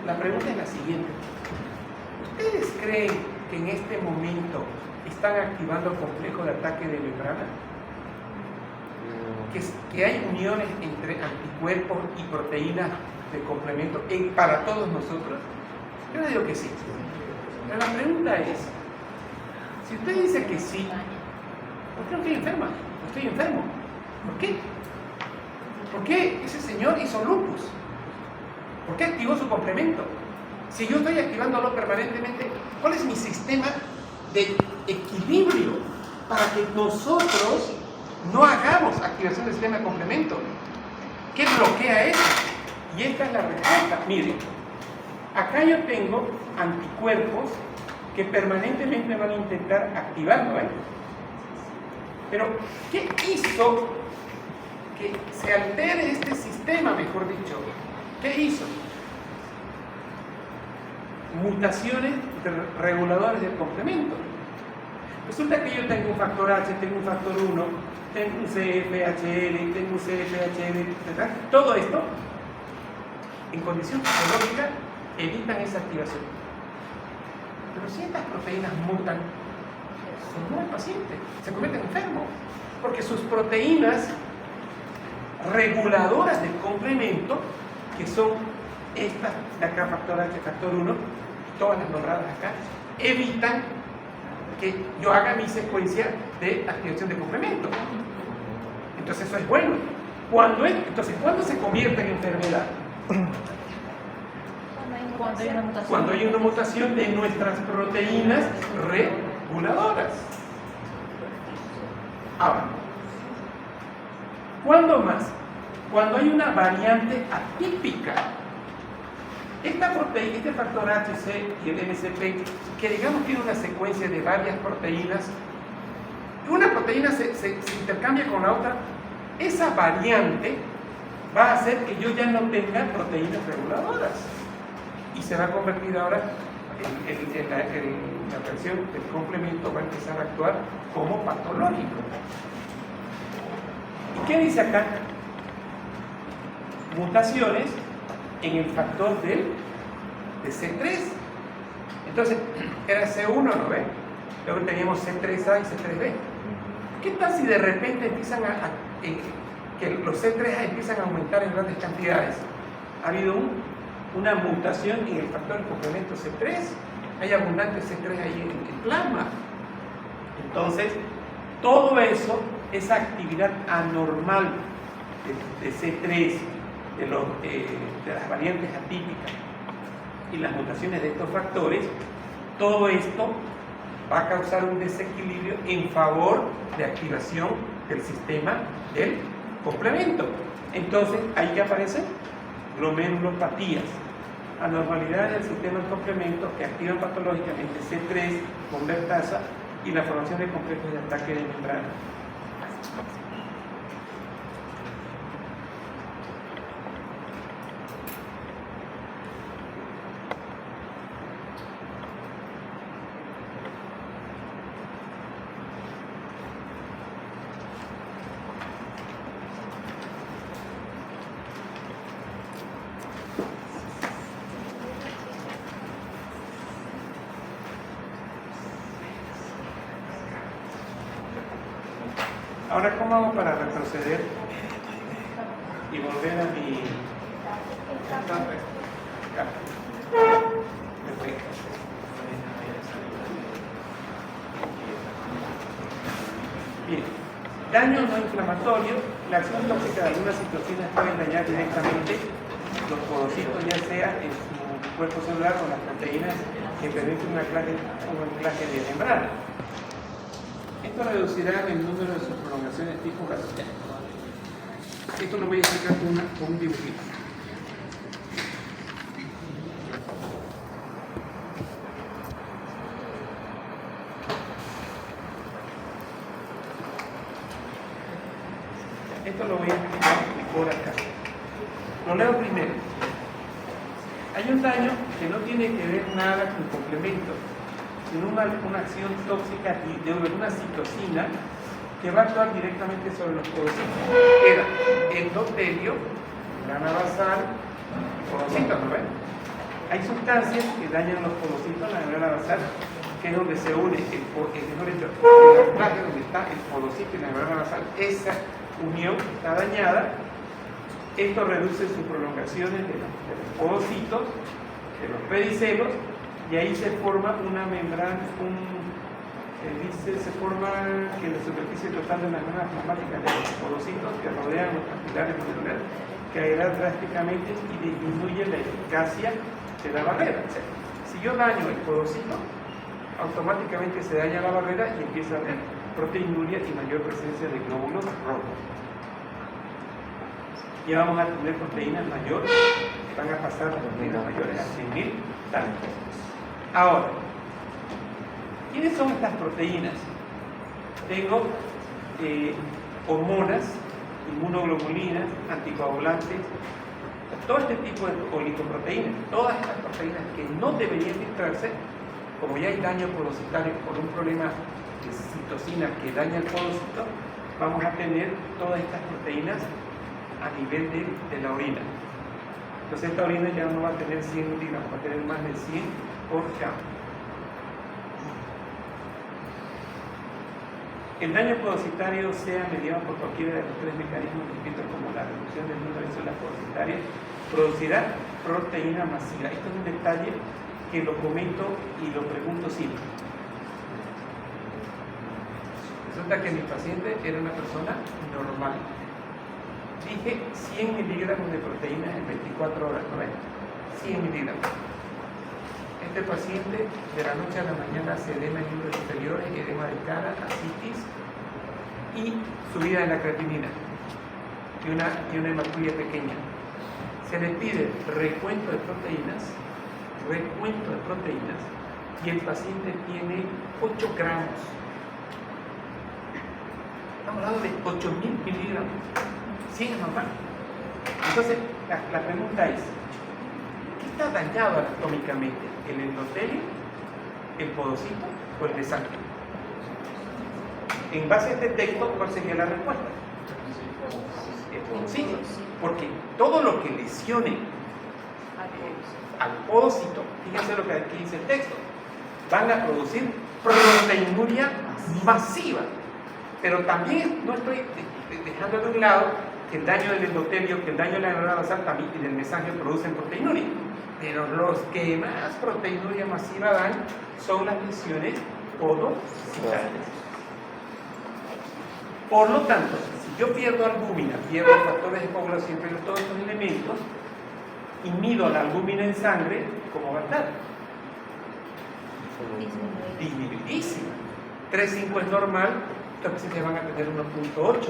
la siguiente. ¿Ustedes creen que en este momento están activando el complejo de ataque de membrana? Que hay uniones entre anticuerpos y proteínas de complemento para todos nosotros. Yo le digo que sí. Pero la pregunta es, si usted dice que sí, ¿por qué no estoy enferma? No estoy enfermo. ¿Por qué? ¿Por qué ese señor hizo lupus? ¿Por qué activó su complemento? Si yo estoy activándolo permanentemente, ¿cuál es mi sistema de equilibrio para que nosotros no hagamos activación del sistema de complemento? ¿Qué bloquea eso? Y esta es la respuesta. Miren, acá yo tengo anticuerpos que permanentemente van a intentar activarlo, ¿eh? Pero, ¿qué hizo que se altere este sistema, mejor dicho? ¿Qué hizo? Mutaciones de reguladores del complemento. Resulta que yo tengo un factor H, tengo un factor 1, tengo un CFHL, tengo un CFHL, etc. Todo esto, en condición fisiológica, evitan esa activación. Pero si estas proteínas mutan, se muere el paciente, se convierte en enfermo, porque sus proteínas reguladoras del complemento, que son estas de acá, factor H, factor 1, todas las nombradas acá, evitan que yo haga mi secuencia de activación de complemento. Entonces eso es bueno. Entonces, ¿cuándo se convierte en enfermedad? Cuando hay una mutación de nuestras proteínas reguladoras. Ahora, ¿cuándo más? Cuando hay una variante atípica. Esta proteína, este factor HC y el MCP, que digamos tiene una secuencia de varias proteínas, una proteína se intercambia con la otra, esa variante va a hacer que yo ya no tenga proteínas reguladoras y se va a convertir ahora la reacción del complemento va a empezar a actuar como patológico. ¿Y qué dice acá? Mutaciones en el factor de C3. Entonces, era C1, ¿no ve? Luego teníamos C3A y C3B. ¿Qué tal si de repente empiezan que los C3A empiezan a aumentar en grandes cantidades? Ha habido una mutación en el factor de complemento C3. Hay abundante C3 ahí en el plasma. Entonces, todo eso, esa actividad anormal de C3, de las variantes atípicas y las mutaciones de estos factores, todo esto va a causar un desequilibrio en favor de activación del sistema del complemento. Entonces, ahí que aparecen glomerulopatías, anormalidades del sistema del complemento que activan patológicamente C3, convertasa y la formación de complejos de ataque de membrana. Ahora, ¿cómo hago para retroceder y volver a mi... Bien, daño no inflamatorio. La acción tóxica de algunas citocinas pueden dañar directamente los podocitos, ya sea en su cuerpo celular o las proteínas que permiten un anclaje de membrana. Esto reducirá el número de sus prolongaciones tipo gasoil. Esto lo voy a explicar con un dibujito. Esto lo voy a explicar por acá. Lo leo primero. Hay un daño que no tiene que ver nada con complemento, sino una acción tóxica de una citocina que va a actuar directamente sobre los podocitos. Queda endotelio, membrana basal, podocitos, ¿no ven? Hay sustancias que dañan los podocitos, la membrana basal, que es donde se une el anclaje donde está el podocito y la membrana basal. Esa unión está dañada. Esto reduce sus prolongaciones de los podocitos, de los pedicelos, y ahí se forma una membrana, se forma que la superficie total de la membrana plasmática de los podocitos que rodean los capilares moleculares caerá drásticamente y disminuye la eficacia de la barrera. O sea, si yo daño el podocito, automáticamente se daña la barrera y empieza a haber proteinuria y mayor presencia de glóbulos rojos. Ya vamos a tener proteínas mayores, van a pasar las proteínas mayores a 100.000 tantos. Ahora, ¿quiénes son estas proteínas? Tengo hormonas, inmunoglobulinas, anticoagulantes, todo este tipo de oligoproteínas, todas estas proteínas que no deberían filtrarse, como ya hay daño podocitario por un problema de citocina que daña el podocito, vamos a tener todas estas proteínas a nivel de la orina. Entonces esta orina ya no va a tener 100 miligramos, va a tener más de 100 por gramo. El daño podocitario sea mediado por cualquiera de los tres mecanismos descritos como la reducción del número de células podocitarias, producirá proteína masiva. Esto es un detalle que lo comento y lo pregunto siempre. Resulta que mi paciente era una persona normal. Dije 100 miligramos de proteínas en 24 horas, ¿no ven? 100 miligramos. Este paciente de la noche a la mañana se edema en miembros inferiores, edema de cara, ascitis y subida en la creatinina y una hematuria pequeña. Se le pide recuento de proteínas y el paciente tiene 8 gramos. Estamos hablando de 8.000 miligramos. Sí, es normal. Entonces, la pregunta es, ¿qué está dañado anatómicamente? ¿El endotelio, el podocito o el mesanquio? En base a este texto, ¿cuál sería la respuesta? El podocito. Porque todo lo que lesione al podocito, fíjense lo que aquí dice el texto, van a producir proteinuria masiva. Pero también no estoy dejando de un lado que el daño del endotelio, que el daño de la membrana basal también y del mesanquio producen proteinuria. Pero los que más proteinuria masiva dan son las lesiones podocitarias. Por lo tanto, si yo pierdo albúmina, pierdo factores de coagulación, pierdo todos estos elementos y mido la albúmina en sangre, ¿cómo va a estar? Disminuidísima. 3,5 es normal, estos pacientes van a tener 1,8, 1,5.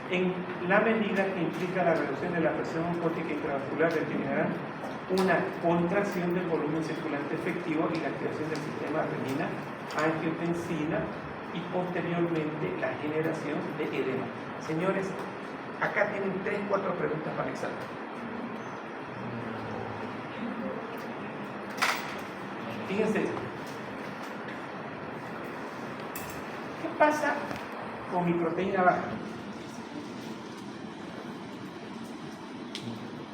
En la medida que implica la reducción de la presión oncótica intravascular, determinarán una contracción del volumen circulante efectivo y la activación del sistema renina, angiotensina y posteriormente la generación de edema. Señores, acá tienen 3-4 preguntas para el examen. Fíjense, ¿qué pasa con mi proteína baja?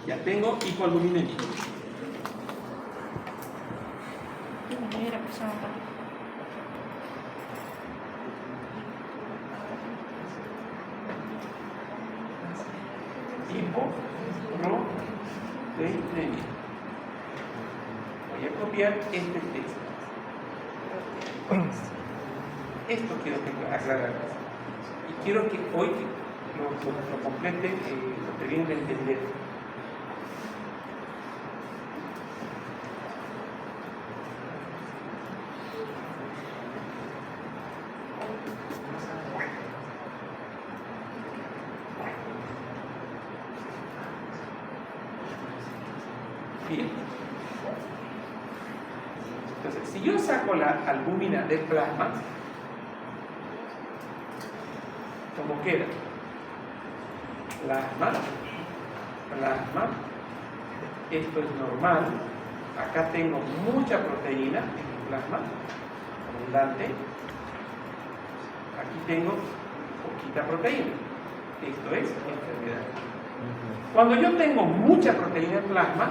Ya tengo hipoalbuminemia. Hipoproteinemia. Voy a copiar este texto. Esto quiero aclarar. Y quiero que hoy lo complete lo que vienen a entender. Bien. Entonces, si yo saco la albúmina del plasma, ¿cómo queda? Plasma, esto es normal, acá tengo mucha proteína en el plasma, abundante, Aquí tengo poquita proteína. Esto es enfermedad. Cuando yo tengo mucha proteína en plasma,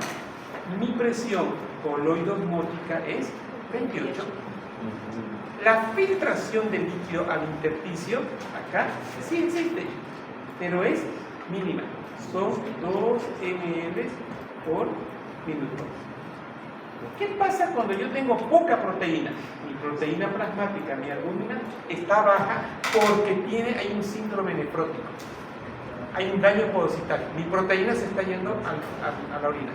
mi presión coloidosmótica es 28. La filtración de líquido al intersticio, acá sí existe, pero es mínima. Son 2 ml por minuto. ¿Qué pasa cuando yo tengo poca proteína? Mi proteína plasmática, mi albúmina, está baja porque hay un síndrome nefrótico. Hay un daño podocitario. Mi proteína se está yendo a la orina.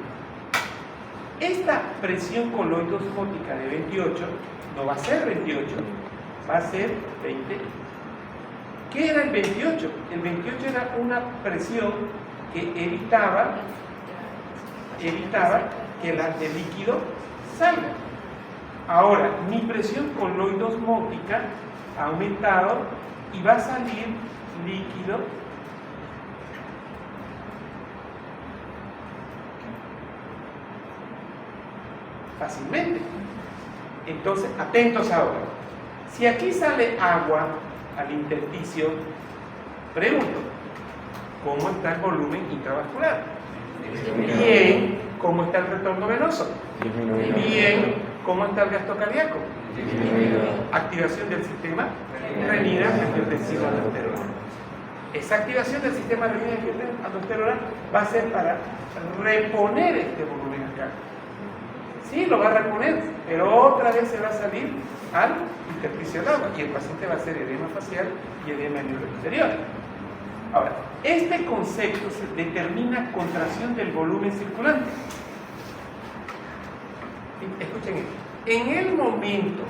Esta presión coloidosmótica de 28 no va a ser 28, va a ser 20. ¿Qué era el 28? El 28 era una presión que evitaba que el líquido salga. Ahora, mi presión coloidosmótica ha aumentado y va a salir líquido fácilmente. Entonces, atentos ahora. Si aquí sale agua al intersticio, pregunto, ¿cómo está el volumen intravascular? Bien. ¿Cómo está el retorno venoso? Bien. ¿Cómo está el gasto cardíaco? Activación del sistema renina-angiotensina-aldosterona. Esa activación del sistema renina-angiotensina-aldosterona va a ser para reponer este volumen acá. Sí, lo va a reponer, pero otra vez se va a salir al intersticio del agua y el paciente va a hacer edema facial y edema neuroexterior. Ahora, este concepto determina contracción del volumen circulante. Escuchen esto. En el momento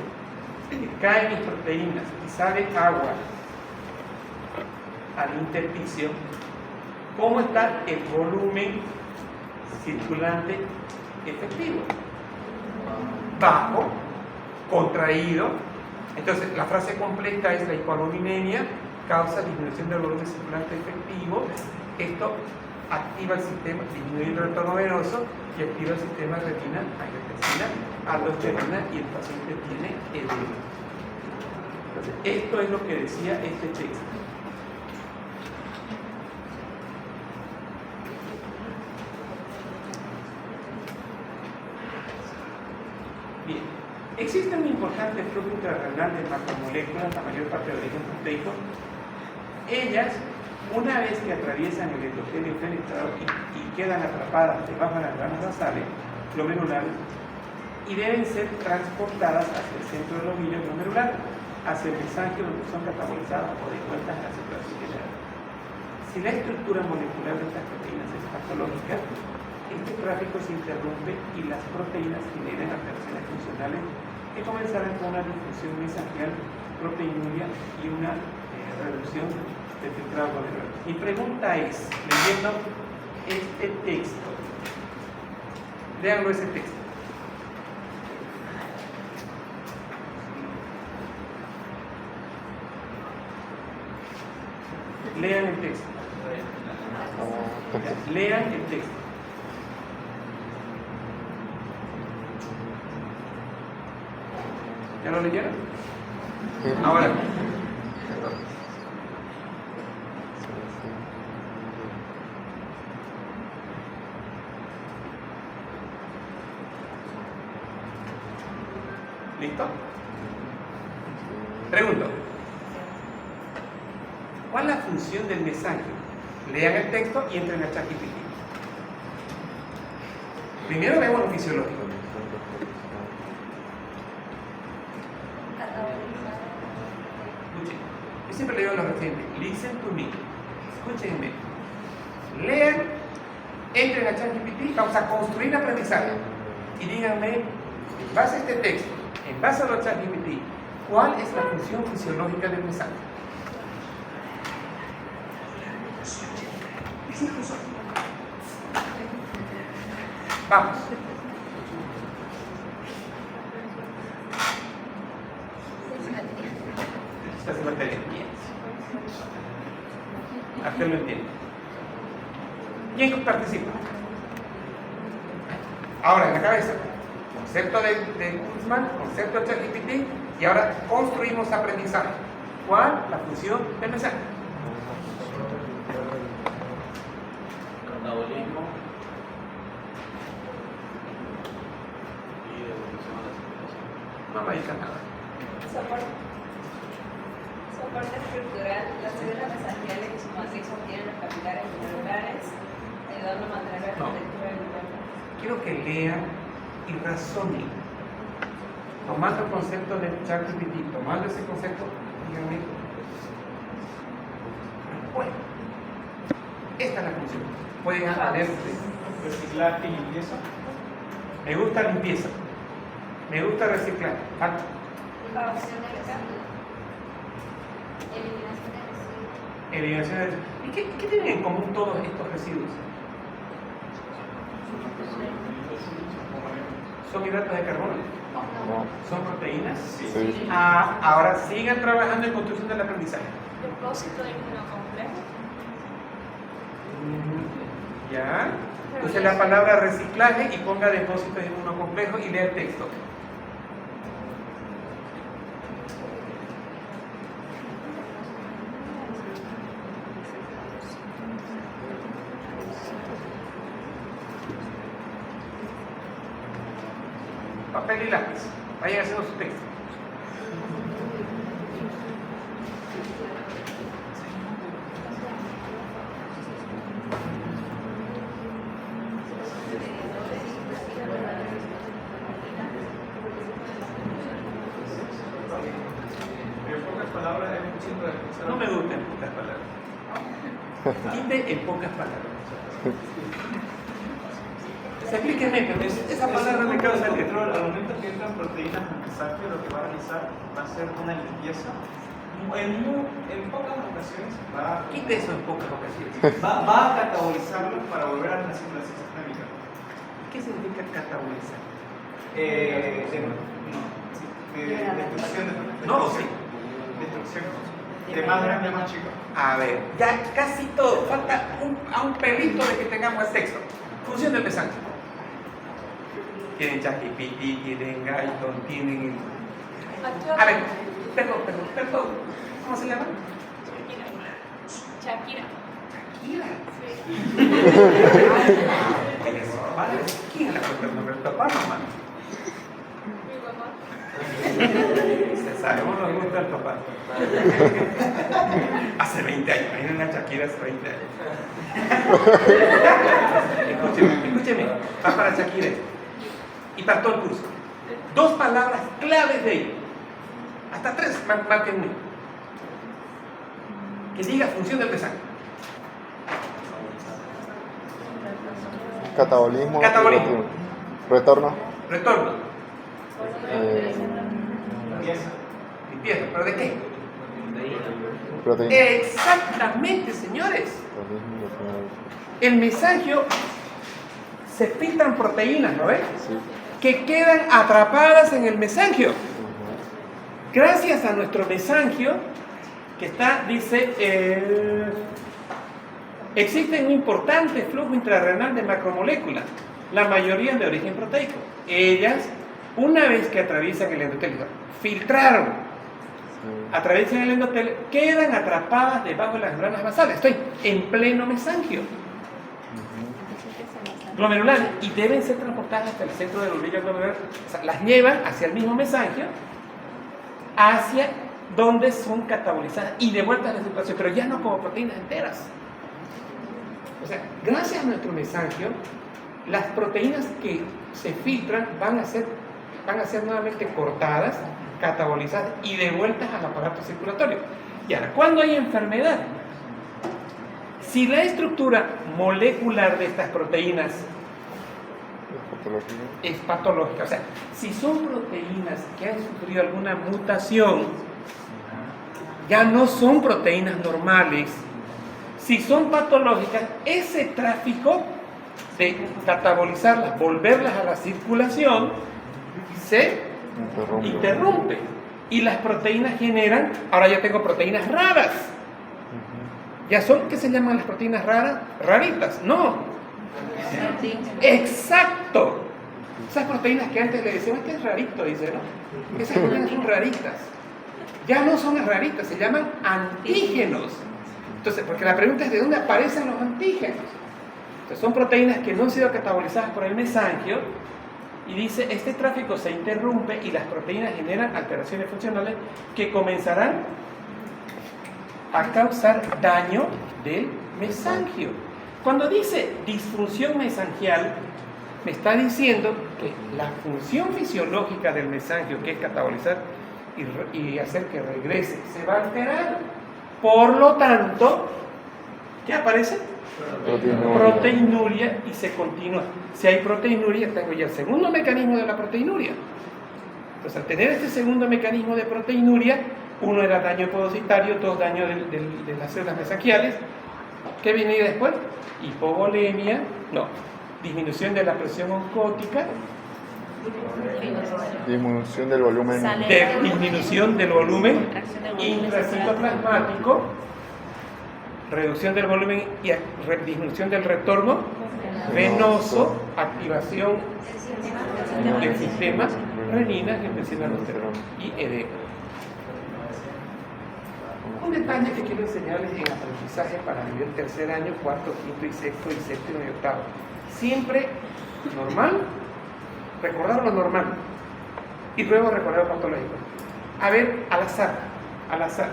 que caen mis proteínas y sale agua al intersticio, ¿cómo está el volumen circulante efectivo? Bajo, contraído. Entonces, la frase completa es: la hipoalbuminemia causa disminución del volumen circulante efectivo. Esto activa el sistema, disminuye el retorno venoso y activa el sistema renina-angiotensina-aldosterona y el paciente tiene edema. Entonces, esto es lo que decía este texto. Bien, existe un importante flujo intrarrenal de macromoléculas, la mayor parte de origen proteico. Ellas, una vez que atraviesan el endotelio fenestrado y quedan atrapadas debajo de las ramas basales glomerulares, y deben ser transportadas hacia el centro del ovillo glomerular, hacia el mesangiolo, donde son catabolizadas o devueltas a la circulación general. Si la estructura molecular de estas proteínas es patológica, este tráfico se interrumpe y las proteínas generan alteraciones funcionales que comenzarán con una disfunción mesangial, proteinuria y una reducción del filtrado glomerular. Mi pregunta es, leyendo este texto, léanlo ese texto. Lean el texto. Lean el texto. ¿Ya lo leyeron? Ahora. ¿Listo? Pregunto. ¿Cuál es la función del mesangiolo? Lean el texto y entren a ChatGPT. Primero vemos lo fisiológico. Escuchen. Yo siempre le digo a los pacientes: listen to me. Escúchenme. Lean, entren a ChatGPT, vamos a construir aprendizaje. Y díganme, en base a este texto, en base a los ChatGPT, ¿cuál es la función fisiológica del mesangiolo? Vamos. Esta es materia. Hasta lo entiendo. ¿Quién participa? Ahora en la cabeza, concepto de Kurzman, concepto de ChatGPT, y ahora construimos aprendizaje. ¿Cuál? La función del mensaje. Catabolismo y devolución a la circulación. No me digas nada. Soporte estructural, las células mesangiales y su matriz obtienen los capilares celulares, ayudando a mantener la arquitectura del cuerpo. Quiero que lean y razonen. Tomando el concepto de ChatGPT, tomando ese concepto, díganme. Bueno, esta es la función. Pueden aprender ustedes. Reciclaje y limpieza. Me gusta limpieza. Me gusta reciclar. Falta. Información de recambio. Eliminación de residuos. Eliminación de residuos. ¿Y qué tienen en común todos estos residuos? ¿Son hidratos de carbono? No. ¿Son proteínas? Sí. Ahora sigan trabajando en construcción del aprendizaje. Depósito de inmunocomplejo. ¿Ya? Use la palabra reciclaje y ponga depósitos inmunocomplejos y lea el texto. Papel y lápiz. Vayan haciendo su texto. En pocas palabras, es un chingo de cosas. No me gustan pocas palabras. Quite en pocas palabras. Explíquenme, pero esa palabra me causa el Al momento que entran proteínas en el mensaje, lo que va a realizar va a ser una limpieza. En pocas ocasiones Quite eso en pocas ocasiones. va a catabolizarlo para volver a la circulación sistémica. ¿Qué significa catabolizar? Destrucción No, sí. Destrucción. De más grande a más chico. A ver, ya casi todo. Falta a un pelito de que tengamos el texto. Función del mensaje. Tienen ChatGPT, tienen Python, tienen... A ver, perdón. ¿Cómo se llama? Shakira. Shakira. Vale, ¿quién la puede nombrar? ¿Papá o mamá? Mi papá. Se sabe, uno nos gusta el papá. Hace 20 años, miren a Shakira hace 20 años. Escúcheme, va para Shakira y para todo el curso. 2 palabras claves de ella. Hasta 3, márquenme. Que diga función del mensaje. Catabolismo. Catabolismo. Retorno. Retorno. Limpieza. Limpieza. ¿Pero de qué? Proteína. Exactamente, señores. El mesangio se filtran proteínas, ¿no ves? Sí. Que quedan atrapadas en el mesangio. Gracias a nuestro mesangio, que está, dice, existe un importante flujo intrarrenal de macromoléculas, la mayoría de origen proteico. Ellas, una vez que atraviesan el endotelio, filtraron, atraviesan el endotelio, quedan atrapadas debajo de las membranas basales. Estoy en pleno mesangio glomerular y deben ser transportadas hasta el centro del ovillo glomerular. O sea, las llevan hacia el mismo mesangio, hacia donde son catabolizadas y devueltas a la circulación, pero ya no como proteínas enteras. O sea, gracias a nuestro mesangio, las proteínas que se filtran van a ser nuevamente cortadas, catabolizadas y devueltas al aparato circulatorio. Y ahora, ¿cuándo hay enfermedad? Si la estructura molecular de estas proteínas es patológica, o sea, si son proteínas que han sufrido alguna mutación, ya no son proteínas normales. Si son patológicas, ese tráfico de catabolizarlas, volverlas a la circulación, se interrumpe. Y las proteínas generan, ahora ya tengo proteínas raras. ¿Ya son qué se llaman las proteínas raras? Raritas, no. Exacto. Esas proteínas que antes le decían, que es rarito, dice, ¿no? Esas proteínas son raritas. ya no son raritas, se llaman antígenos. Entonces, porque la pregunta es ¿de dónde aparecen los antígenos? Entonces, son proteínas que no han sido catabolizadas por el mesangio y dice, este tráfico se interrumpe y las proteínas generan alteraciones funcionales que comenzarán a causar daño del mesangio. Cuando dice disfunción mesangial, me está diciendo que la función fisiológica del mesangio, que es catabolizar y hacer que regrese, se va a alterar. Por lo tanto, ¿qué aparece? Proteinuria y se continúa. Si hay proteinuria, tengo ya el segundo mecanismo de la proteinuria. Entonces, al tener este segundo mecanismo de proteinuria, uno era daño podocitario, dos daño de las células mesangiales. ¿Qué viene después? Hipovolemia, no, disminución de la presión oncótica, Disminución del volumen. disminución del volumen intracitoplasmático, reducción del volumen y disminución del retorno venoso, activación del sistema renina, angiotensina y edema. Un detalle que quiero enseñarles en aprendizaje para nivel tercer año, cuarto, quinto y sexto y séptimo y octavo. Siempre normal, recordar lo normal y luego recordar lo patológico. A ver, al azar.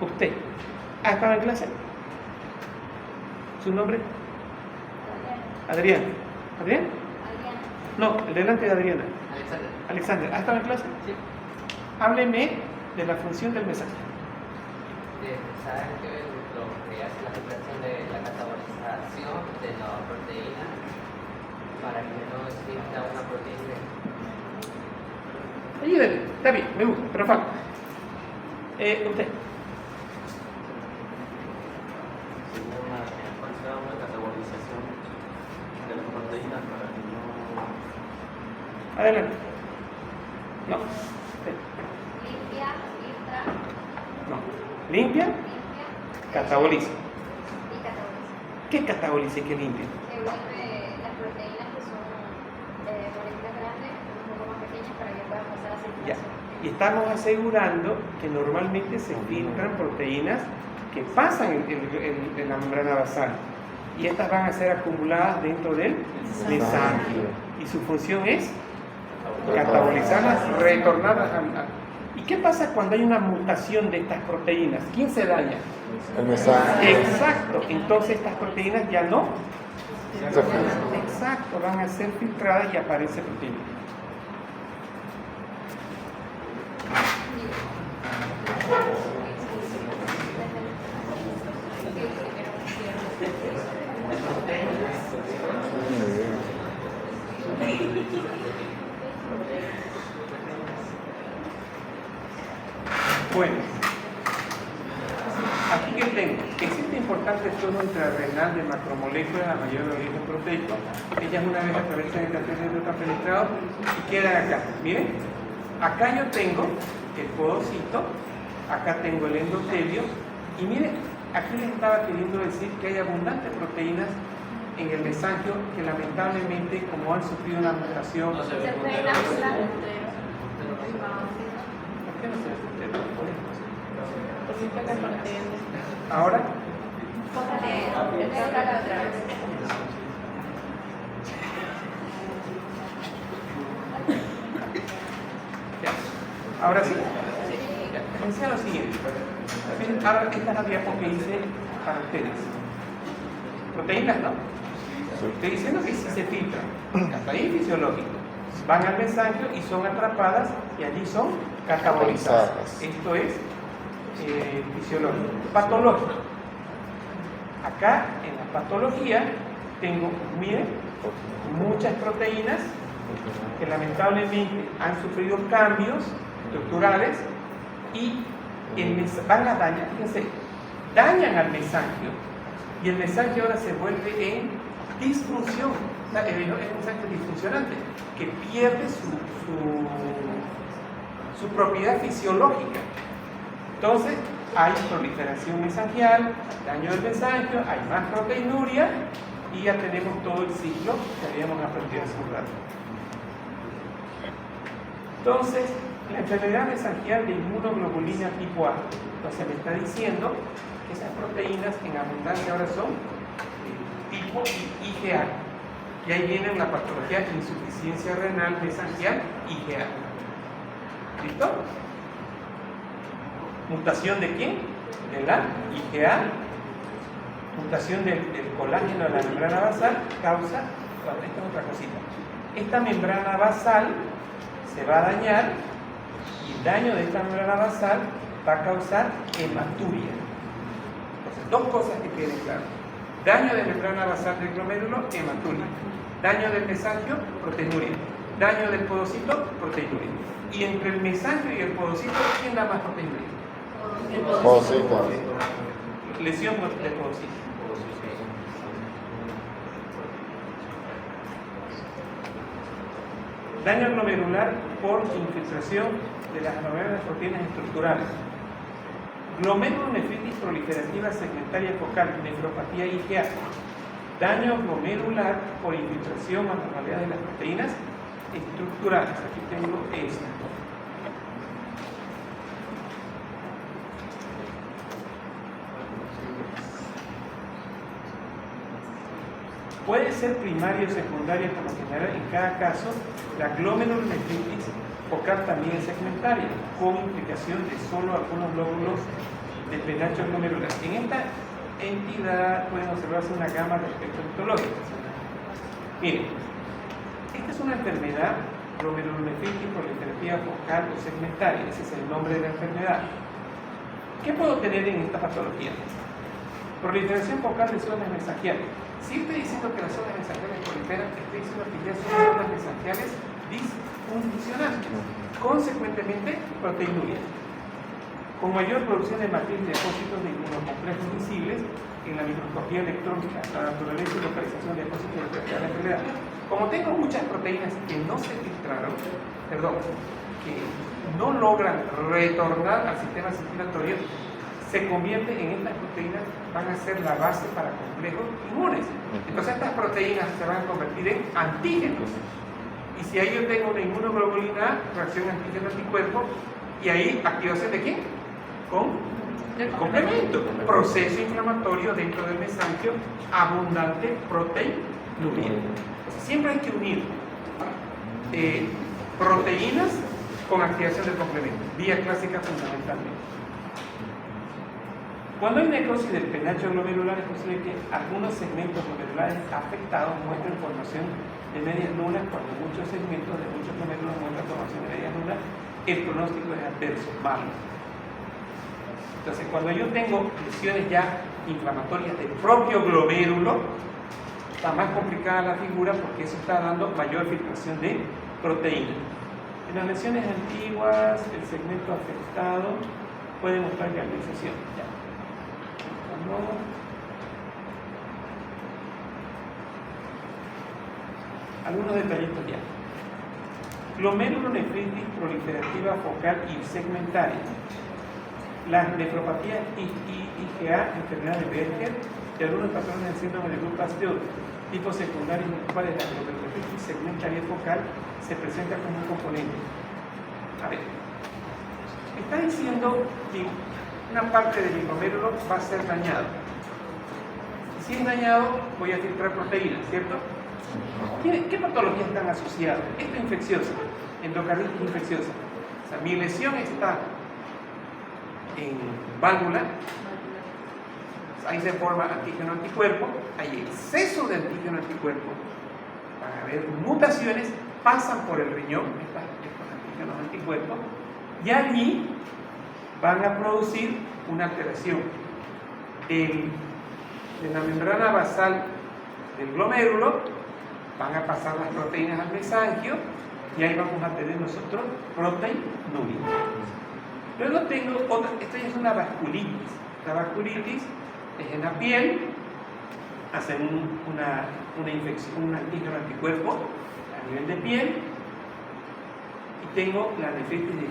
Usted, ¿ha estado en clase? ¿Su nombre? Adrián. ¿Adrián? No, el delante de Adriana. Alexander. ¿Ha estado en clase? Sí. Hábleme de la función del mensaje. ¿Sabes lo que hace la supresión de la catabolización de la proteína para que no exista una proteína? Ayúdale, está bien, me gusta, pero falta. Usted. Una catabolización de las proteínas para que no... Adelante. No. Limpia, filtra, No. Limpia, cataboliza. y cataboliza. ¿Qué cataboliza y qué limpia? Que vuelve las proteínas que son moléculas grandes un poco más pequeñas para que puedan pasar a Ya. circulación. Y estamos asegurando que normalmente se filtran proteínas que pasan en la membrana basal. Y estas van a ser acumuladas dentro del mesangio. Y su función es catabolizarlas, retornarlas al... ¿Y qué pasa cuando hay una mutación de estas proteínas? ¿Quién se daña? El mesangio. Exacto. Entonces estas proteínas ya no... Se filtra. Exacto, van a ser filtradas y aparece proteína. Bueno, aquí que tengo, existe importante tono intrarrenal de macromoléculas a mayor de origen proteico. Ellas una vez atraviesan el canal penetrado y quedan acá. Miren, acá yo tengo el podocito, acá tengo el endotelio y miren, aquí les estaba queriendo decir que hay abundantes proteínas en el mesangio que lamentablemente, como han sufrido una mutación, No se ve Se el puede puntero. enamorar. ¿por qué no se ve el puntero? Ahora, ya. Ahora sí. Ya. Pensé lo siguiente. Miren, ahora esta es la diapo que hice para ustedes. Proteínas, ¿no? Estoy diciendo que sí se filtran. Hasta ahí fisiológico. Van al mesangio y son atrapadas y allí son catabolizadas. Esto es fisiológico. Patológico. Acá en la patología tengo, miren, muchas proteínas que lamentablemente han sufrido cambios estructurales y van a dañar, fíjense, dañan al mesangio y el mesangio ahora se vuelve en disfunción. O sea, es un mesangio disfuncionante que pierde su propiedad fisiológica. Entonces, hay proliferación mesangial, daño del mesangio, hay más proteinuria y ya tenemos todo el ciclo que habíamos aprendido hace un rato. Entonces, La enfermedad mesangial de inmunoglobulina tipo A. Entonces me está diciendo que esas proteínas en abundancia ahora son tipo IgA. Y ahí viene la patología de insuficiencia renal mesangial IgA. ¿Listo? ¿Mutación de quién? De la IgA. Mutación del colágeno de la membrana basal causa, bueno, esta es otra cosita. Esta membrana basal se va a dañar y el daño de esta membrana basal va a causar hematuria. Entonces, dos cosas que queden claras. Daño de membrana basal del glomérulo, hematuria. Daño del mesangio, proteinuria. Daño del podocito, proteinuria. Y entre el mesangio y el podocito, ¿quién da más proteinuria? Podocito. Lesión del podocito. Daño glomerular por infiltración de las anomalias proteínas estructurales. Glomerulonefritis proliferativa segmentaria focal, nefropatía IgA. Daño glomerular por infiltración o anormalidad de las proteínas estructurales. Aquí tengo esto. Puede ser primaria o secundaria, por lo general, en cada caso, la glomerulonefritis focal también es segmentaria, con implicación de solo algunos lóbulos del penacho glomerular. En esta entidad pueden observarse una gama de aspectos histológicos. Miren, esta es una enfermedad glomerulonefritis proliferativa focal o segmentaria, ese es el nombre de la enfermedad. ¿Qué puedo tener en esta patología? Proliferación focal de zonas mesangiales. Si estoy diciendo que las zonas mesangiales proliferan, estoy diciendo que ya son zonas mesangiales disfuncionantes. Consecuentemente, proteinuria. Con mayor producción de matriz de depósitos de inmunocomplejos visibles en la microscopía electrónica, la naturaleza y localización de depósitos de la enfermedad. Como tengo muchas proteínas que no se filtraron, que no logran retornar al sistema circulatorio, se convierten en estas proteínas, van a ser la base para complejos inmunes. Entonces estas proteínas se van a convertir en antígenos. Y si ahí yo tengo una inmunoglobulina, reacción antígeno-anticuerpo, y ahí activación de quién? Con complemento. Proceso inflamatorio dentro del mesangio, abundante proteinuria. Siempre hay que unir proteínas con activación del complemento. Vía clásica fundamentalmente. Cuando hay necrosis del penacho glomerular, es posible que algunos segmentos glomerulares afectados muestren formación de medias lunas. Cuando muchos segmentos de muchos glomérulos muestran formación de medias lunas, el pronóstico es adverso, malo. Entonces, cuando yo tengo lesiones ya inflamatorias del propio glomérulo, está más complicada la figura porque eso está dando mayor filtración de proteínas. En las lesiones antiguas, el segmento afectado puede mostrar gangliosización. Algunos detallitos ya. Glomerulonefritis proliferativa focal y segmentaria. Las nefropatías IgA, enfermedad de Berger, y algunos patrones del síndrome de Bruch-Pasteur, tipos secundarios en los cuales la glomerulonefritis segmentaria focal se presenta como un componente. A ver, está diciendo que una parte de mi glomérulo va a ser dañado. Si es dañado, voy a filtrar proteínas, ¿cierto? ¿Qué patologías están asociadas? Esto es infecciosa, endocarditis infecciosa. O sea, mi lesión está en válvula, ahí se forma antígeno-anticuerpo, hay exceso de antígeno-anticuerpo, van a haber mutaciones, pasan por el riñón, estos antígenos-anticuerpos, y allí van a producir una alteración de la membrana basal del glomérulo, van a pasar las proteínas al mesangio y ahí vamos a tener nosotros proteinuria. Luego tengo otra, esto ya es una vasculitis. La vasculitis es en la piel, hacen una infección, un antígeno anticuerpo a nivel de piel, y tengo la nefritis de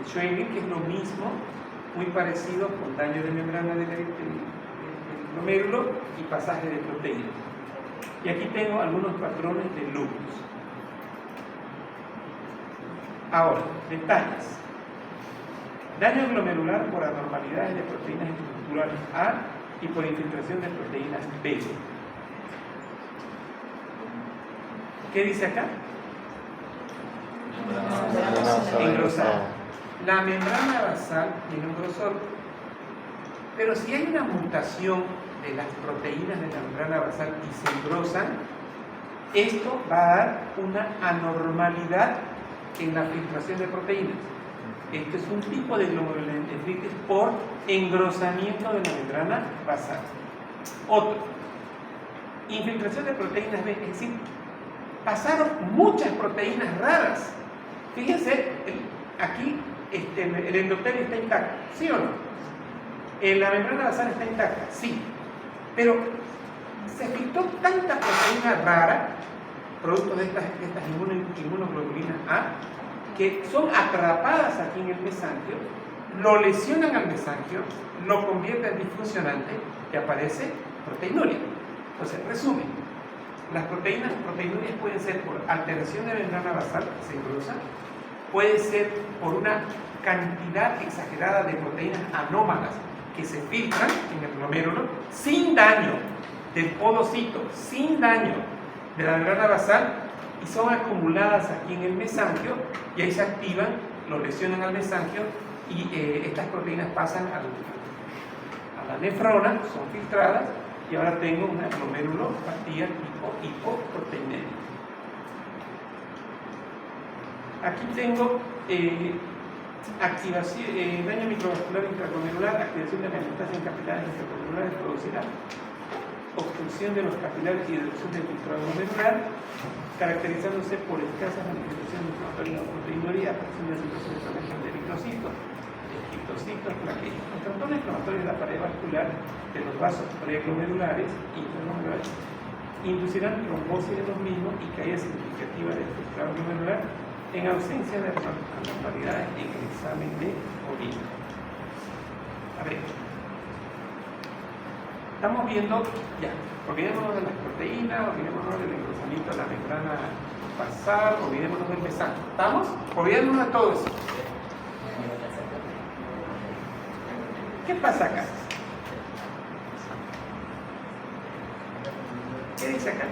Schweinfurt, que es lo mismo, muy parecido, con daño de membrana del glomérulo y pasaje de proteínas. Y aquí tengo algunos patrones de lupus. Ahora, detalles. Daño glomerular por anormalidades de proteínas estructurales A y por infiltración de proteínas B. ¿Qué dice acá? Engrosar. La membrana basal tiene un grosor, pero si hay una mutación de las proteínas de la membrana basal y se engrosan, esto va a dar una anormalidad en la filtración de proteínas. Esto es un tipo de glomerulonefritis por engrosamiento de la membrana basal. Otro, infiltración de proteínas B, es decir, pasaron muchas proteínas raras. Fíjense, aquí el endotelio está intacto, ¿sí o no? La membrana basal está intacta, sí. Pero se filtró tanta proteína rara, producto de estas inmunoglobulinas A, que son atrapadas aquí en el mesanquio, lo lesionan al mesanquio, lo convierten en disfuncionante y aparece proteinuria. Entonces, resumen, las proteinurias pueden ser por alteración de membrana basal, que se engrosa, puede ser por una cantidad exagerada de proteínas anómalas que se filtran en el glomérulo sin daño del podocito, sin daño de la membrana basal, y son acumuladas aquí en el mesanquio y ahí se activan, lo lesionan al mesanquio y estas proteínas pasan a la nefrona, son filtradas y ahora tengo una glomerulopatía tipo hipoproteinemia. Aquí tengo daño microvascular intraglomerular, activación de la metastasis en capilares intraglomerulares producida obstrucción de los capilares y reducción del filtrado glomerular, caracterizándose por escasas manifestaciones inflamatorias o proteinuria, aparición de situación de inflamación de eritrocitos, esquistocitos, plaquetas. Los trastornos inflamatorios de la pared vascular de los vasos preglomerulares y intraglomerulares inducirán trombosis de los mismos y caída significativa del filtrado glomerular en ausencia de anormalidades en el examen de orina. A ver, estamos viendo, ya, olvidémonos de las proteínas, olvidémonos del engrosamiento de la membrana basal, olvidémonos del mesanquio. ¿Estamos? Olvidémonos de todo eso. ¿Qué pasa acá? ¿Qué dice acá?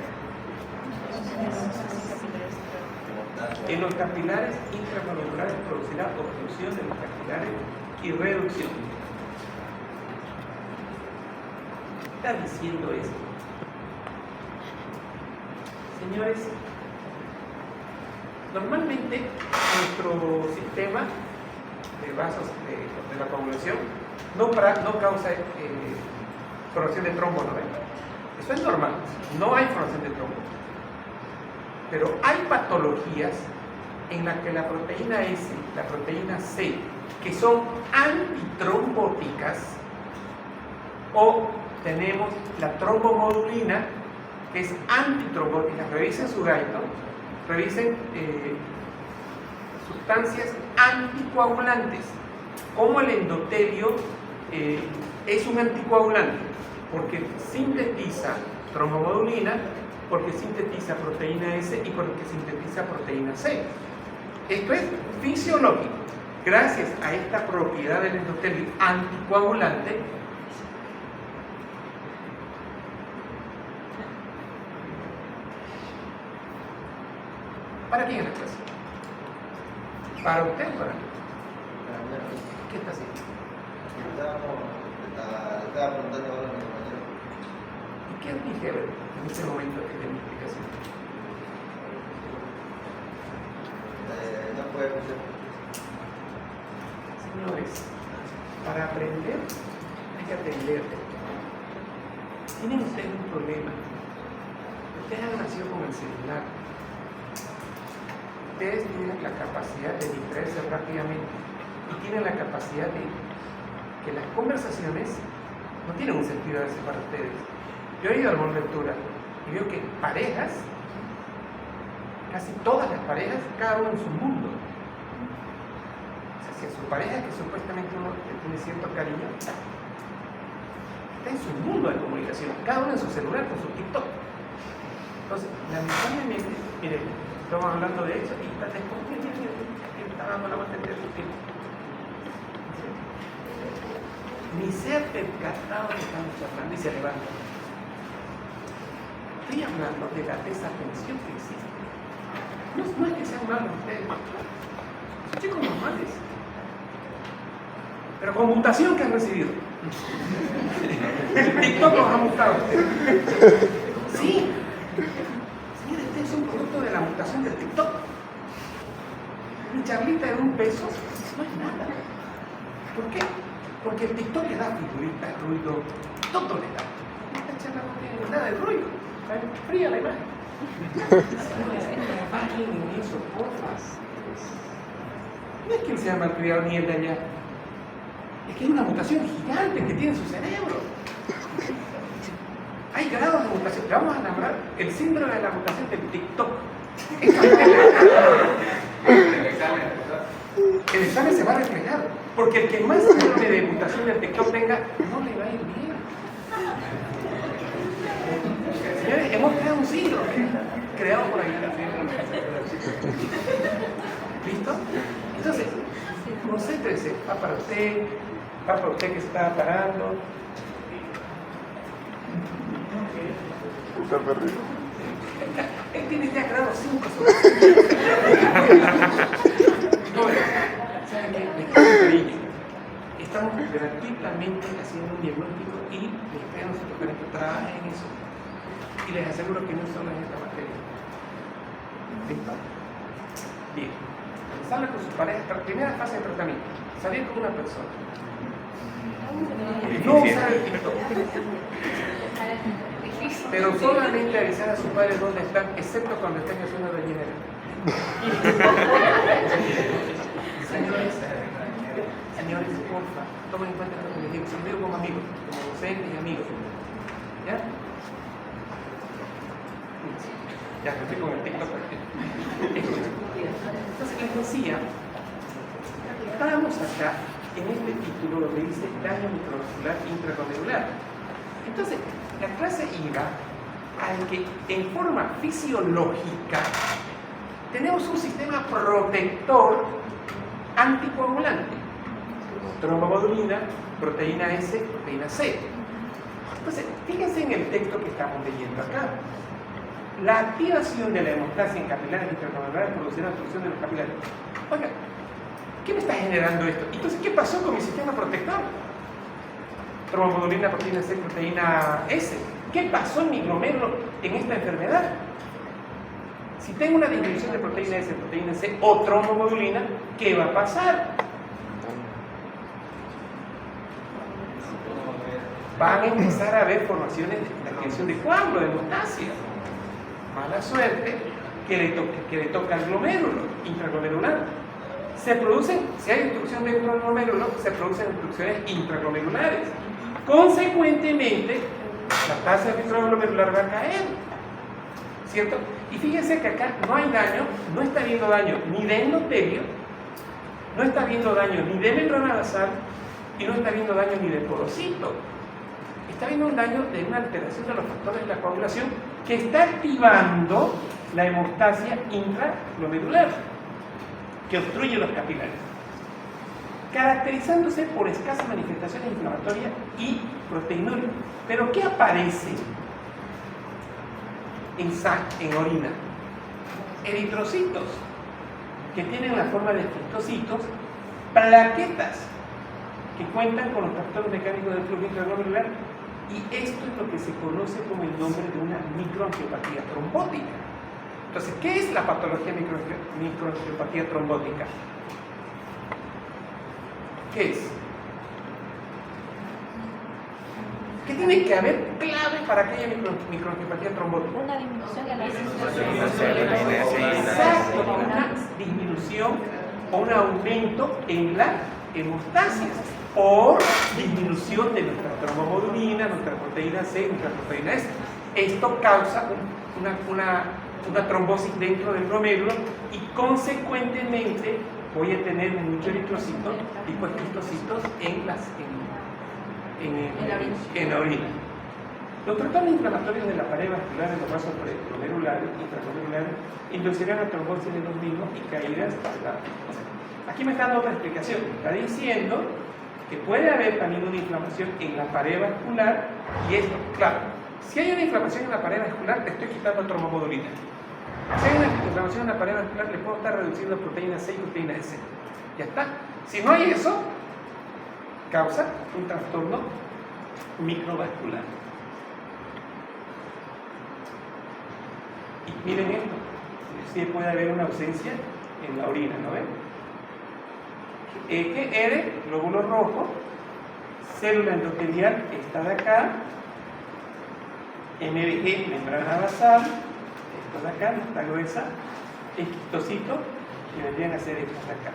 En los capilares intraglomerulares producirá obstrucción de los capilares y reducción. ¿Qué está diciendo esto? Señores, normalmente nuestro sistema de vasos de la coagulación no causa formación de trombo, ¿no ven? Eso es normal, no hay formación de trombo. Pero hay patologías en las que la proteína S, la proteína C, que son antitrombóticas, o tenemos la trombomodulina, que es antitrombótica. Revisen su gaito, revisen sustancias anticoagulantes, como el endotelio es un anticoagulante, porque sintetiza trombomodulina, porque sintetiza proteína S y porque sintetiza proteína C. Esto es fisiológico. Gracias a esta propiedad del endotelio anticoagulante, ¿para quién es la clase? ¿Para usted o para mí? ¿Qué está haciendo? Estaba preguntando ahora a mi compañero. ¿Y qué dije en este momento que de mi explicación? No puede escuchar. Señores, para aprender hay que aprender. Tienen ustedes un problema. Ustedes han nacido con el celular. Ustedes tienen la capacidad de distraerse rápidamente y tienen la capacidad de que las conversaciones no tienen un sentido a veces para ustedes. Yo he ido al Mall Lectura y veo que parejas, casi todas las parejas, cada uno en su mundo. O sea, si a su pareja, que supuestamente uno le tiene cierto cariño, está en su mundo de comunicación, cada uno en su celular con su TikTok. Entonces, lamentablemente, miren, estamos hablando de eso y está después está dando la vuelta entera. Ni se ha percatado de que estamos charlando y se levanta. Estoy hablando de la desatención que existe. No es que sean malos ustedes, son chicos normales, pero con mutación que han recibido. El TikTok los ha mutado a ustedes. Sí. Señores, este es un producto de la mutación del TikTok. Mi charlita de $1 no es nada. ¿Por qué? Porque el TikTok le da figuritas, ruido, todo le da. Esta charla no tiene nada de ruido. Está fría la imagen. Trabajen en eso, porfa. No es que él sea malcriado ni el de allá. Es que hay una mutación gigante que tiene en su cerebro. Hay grados de mutación. Le vamos a nombrar el síndrome de la mutación del TikTok. El examen se va a reflejar. Porque el que más síndrome de mutación del TikTok tenga, no le va a ir bien. Señores, hemos creado un síndrome creado por ahí. ¿Listo? Entonces, concéntrese. Va para usted que se está parando. Está perdido. Él tiene ya grado 5. ¿Saben qué? Les quiero cariño. Estamos gratuitamente haciendo un diagnóstico y les pedimos a nosotros que trabajen en eso. Y les aseguro que no solo en esta materia. ¿Listo? Bien. Sale con su pareja, primera fase de tratamiento. Salir con una persona. No usar el TikTok. Pero solamente avisar a sus padres dónde están, excepto cuando estén haciendo de dinero. Señores, porfa, tomen en cuenta lo que les digo. Se lo digo como amigos, como docentes y amigos. ¿Ya? Ya, estoy con el TikTok. Entonces les decía, estábamos acá en este título donde dice daño microvascular intraglomerular. Entonces, la clase iba al que en forma fisiológica tenemos un sistema protector anticoagulante. Trombomodulina, proteína S, proteína C. Entonces, fíjense en el texto que estamos leyendo acá. La activación de la hemostasia en capilares intraglomerulares producirá obstrucción de los capilares. Oiga, ¿qué me está generando esto? Entonces, ¿qué pasó con mi sistema protector? Trombomodulina, proteína C, proteína S. ¿Qué pasó en mi glomérulo en esta enfermedad? Si tengo una disminución de proteína S, proteína C o trombomodulina, ¿qué va a pasar? Van a empezar a haber formaciones de adquisición de coágulo, de hemostasia. Mala suerte que le toca al glomérulo intraglomerular. Se producen, si hay obstrucción dentro del glomérulo, se producen obstrucciones intraglomerulares. Consecuentemente, la tasa de filtrado glomerular va a caer, ¿cierto? Y fíjense que acá no hay daño, no está habiendo daño ni de endotelio, no está habiendo daño ni de membrana basal y no está habiendo daño ni de porocito. Está habiendo un daño de una alteración de los factores de la coagulación que está activando la hemostasia intraglomerular que obstruye los capilares, caracterizándose por escasas manifestaciones inflamatorias y proteinúricas. ¿Pero qué aparece en orina? Eritrocitos, que tienen la forma de esquistocitos, plaquetas, que cuentan con los factores mecánicos del flujo intraglomerular, y esto es lo que se conoce como el nombre de una microangiopatía trombótica. Entonces, ¿qué es la patología microangiopatía trombótica? ¿Qué es? ¿Qué tiene que haber clave para que haya microangiopatía trombótica? Una disminución de la Exacto, una disminución o un aumento en la hemostasia por disminución de nuestra trombomodulina, nuestra proteína C, nuestra proteína S. Esto causa una trombosis dentro del glomérulo y consecuentemente voy a tener muchos eritrocitos, lipoesquistocitos en la orina. Los trastornos inflamatorios de la pared vascular en los vasos glomerulares, intraglomerulares, inducirán a trombosis de los mismos y caídas. Aquí me está dando otra explicación. Me está diciendo que puede haber también una inflamación en la pared vascular y esto, claro, si hay una inflamación en la pared vascular, le estoy quitando trombomodulina. Si hay una inflamación en la pared vascular, le puedo estar reduciendo proteína C y proteína S. Ya está. Si no hay eso, causa un trastorno microvascular. Y miren esto, sí puede haber una ausencia en la orina, ¿no ven? Eje R, glóbulo rojo, célula endotelial está de acá, MBG, membrana basal, esto de acá, está gruesa, esquistocito, y vendrían a ser estos de acá.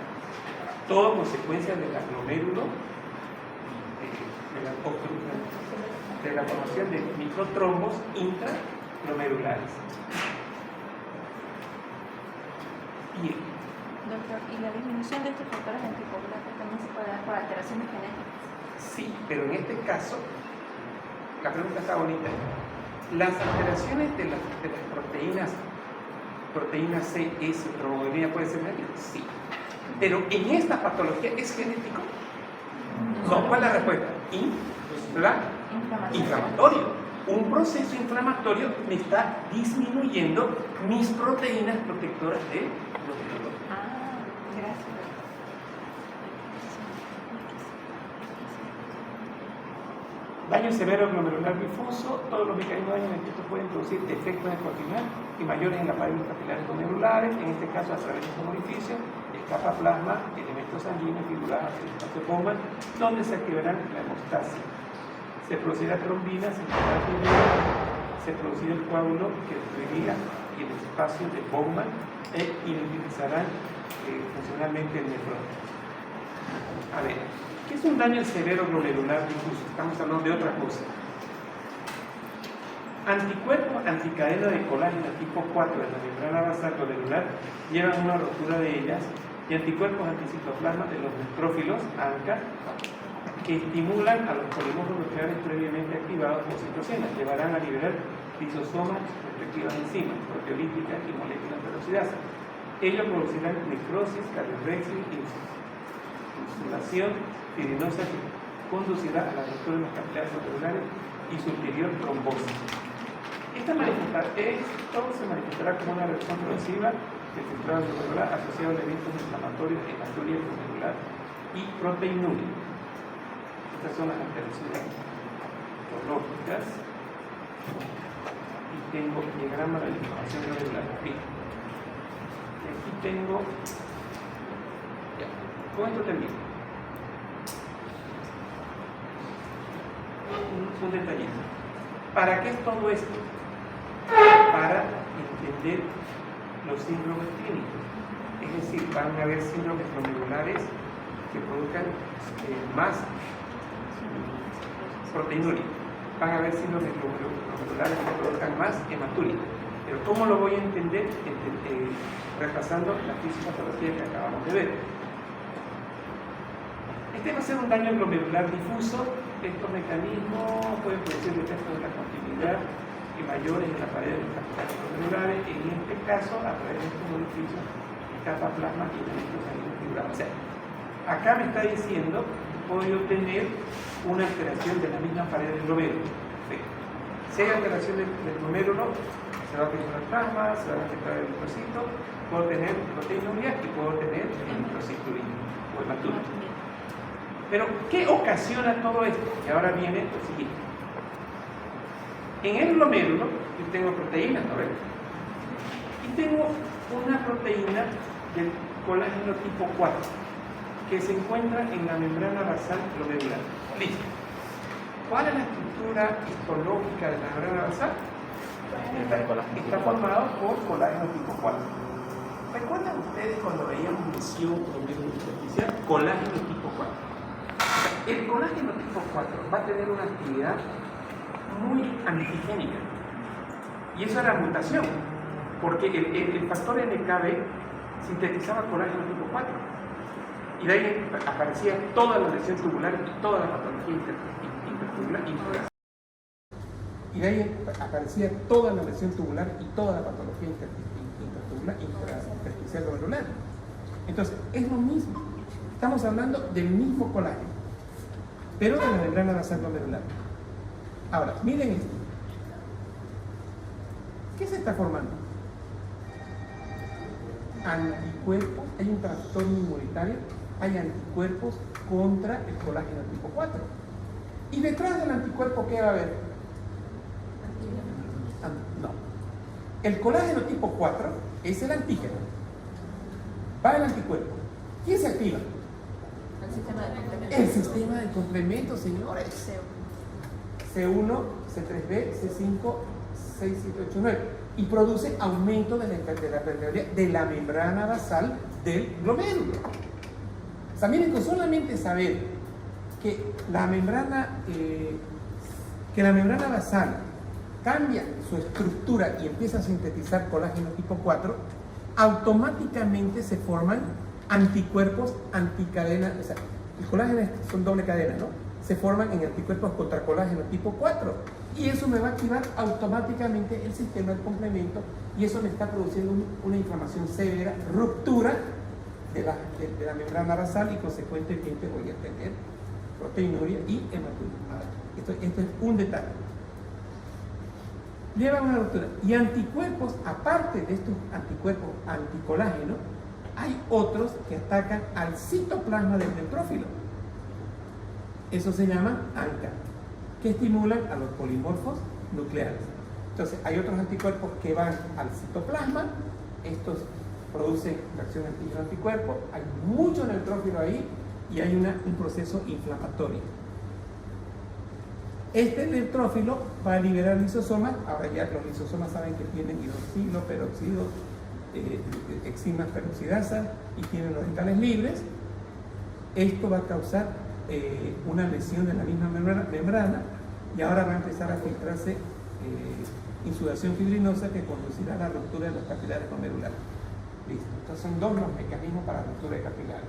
Todo consecuencia del aglomérulo, de la formación de microtrombos intraglomerulares. Bien. Doctor, ¿y la disminución de estos factores anticoagulantes también se puede dar por alteraciones genéticas? Sí, pero en este caso, la pregunta está bonita. Las alteraciones de las proteínas C, S, trombomodulina, ¿puede ser genético? Sí. Pero en esta patología, ¿es genético? No, ¿cuál es la respuesta? Inflamatorio. Un proceso inflamatorio me está disminuyendo mis proteínas protectoras de los glóbulos. Gracias. Daño severo glomerular difuso. Todos los mecanismos de daño en estos pueden producir defectos en el continuidad y mayores en la pared capilares glomerulares, en este caso a través de un orificio, escapa plasma, elementos sanguíneos figurados en el espacio Bowman, donde se activarán la hemostasia. Se producirá trombina, se producirá el coágulo que destruiría el espacio de Bowman e inutilizarán funcionalmente el nefrón. A ver, ¿qué es un daño severo glomerular difuso? Estamos hablando de otra cosa. Anticuerpos anticadena de colágeno tipo 4 de la membrana basal glomerular llevan una rotura de ellas y anticuerpos anticitoplasma de los neutrófilos, ANCA, que estimulan a los polimorfos nucleares previamente activados por citocinas, llevarán a liberar lisosomas, respectivas enzimas, proteolíticas y moléculas de velocidad. Ello producirá necrosis, cardiorexis, insulación fibrosa que conducirá a la ruptura de los capilares glomerulares y su ulterior trombosis. Esto se manifestará como una reacción progresiva del filtrado glomerular asociado a eventos inflamatorios en la turia glomerular y proteinúria. Estas son las alteraciones histológicas. Y tengo diagrama de la inflamación glomerular. Y aquí tengo. Ya, con esto termino. Un detallito. ¿Para qué es todo esto? Para entender los síndromes clínicos. Es decir, van a haber síndromes glomerulares que produzcan más proteinuria. Van a haber síndromes glomerulares que produzcan más hematuria. Pero ¿cómo lo voy a entender? Repasando la fisiopatología que acabamos de ver. Este va a ser un daño glomerular difuso. Estos mecanismos pueden producir defectos de la continuidad y mayores en la pared de los capilares glomerulares. En este caso, a través de estos orificios, escapa plasma y elementos sanguíneos fibrosos. O sea, acá me está diciendo que puedo yo tener una alteración de la misma pared del glomérulo. Si hay alteración del glomérulo, se va a filtrar plasma, se va a afectar el linfocito, puedo tener proteinuria y puedo tener eritrocitourina o hematuria. Pero, ¿qué ocasiona todo esto? Y ahora viene lo siguiente. En el glomérulo, yo tengo proteínas, ¿no ven? Y tengo una proteína del colágeno tipo 4, que se encuentra en la membrana basal glomerular. Listo. ¿Cuál es la estructura histológica de la membrana basal? Está formado por colágeno tipo 4. ¿Recuerdan ustedes cuando veíamos lesión glomérulo superficial? Colágeno tipo 4. El colágeno tipo 4 va a tener una actividad muy antigénica. Y eso era mutación, porque el factor NKB sintetizaba colágeno tipo 4. Y de ahí aparecía toda la lesión tubular y toda la patología intertubular. Y de ahí aparecía toda la lesión tubular y toda la patología intersticial glomerular. Entonces, es lo mismo. Estamos hablando del mismo colágeno, pero de la membrana basal glomerular. Ahora, miren esto. ¿Qué se está formando? Anticuerpos, hay un trastorno inmunitario, hay anticuerpos contra el colágeno tipo 4. Y detrás del anticuerpo, ¿qué va a haber? No. El colágeno tipo 4 es el antígeno. Va el anticuerpo. ¿Quién se activa? El sistema de complemento. El sistema de complemento, señores. C1, C3b, C5, 6, 7, 8, 9. Y produce aumento de la permeabilidad de la membrana basal del glomérulo. O sea, miren, con solamente saber que la membrana basal cambia su estructura y empieza a sintetizar colágeno tipo 4, automáticamente se forman anticuerpos anticadena. O sea, el colágeno son doble cadena, ¿no? Se forman en anticuerpos contra colágeno tipo 4 y eso me va a activar automáticamente el sistema de complemento y eso me está produciendo una inflamación severa, ruptura de la membrana basal y consecuentemente voy a tener proteinuria y hematuria. Esto es un detalle. Lleva una ruptura. Y anticuerpos, aparte de estos anticuerpos anticolágeno, hay otros que atacan al citoplasma del neutrófilo. Eso se llama ANCA, que estimulan a los polimorfos nucleares. Entonces, hay otros anticuerpos que van al citoplasma, estos producen reacción antígeno-anticuerpo, hay mucho neutrófilo ahí y hay un proceso inflamatorio. Este neutrófilo va a liberar lisosomas. Ahora ya los lisosomas saben que tienen hidroxilo, peróxido, enzimas peroxidasas y tienen radicales libres. Esto va a causar una lesión de la misma membrana y ahora va a empezar a filtrarse insudación fibrinosa que conducirá a la ruptura de los capilares glomerulares. Listo. Entonces son dos los mecanismos para la ruptura de capilares.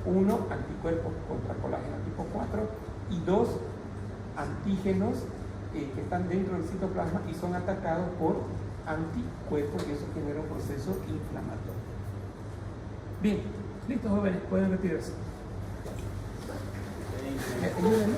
Uno, anticuerpos contra colágeno tipo 4 y dos, antígenos que están dentro del citoplasma y son atacados por anticuerpos y eso genera un proceso inflamatorio. Bien, listo jóvenes, pueden retirarse. Ayúdenme.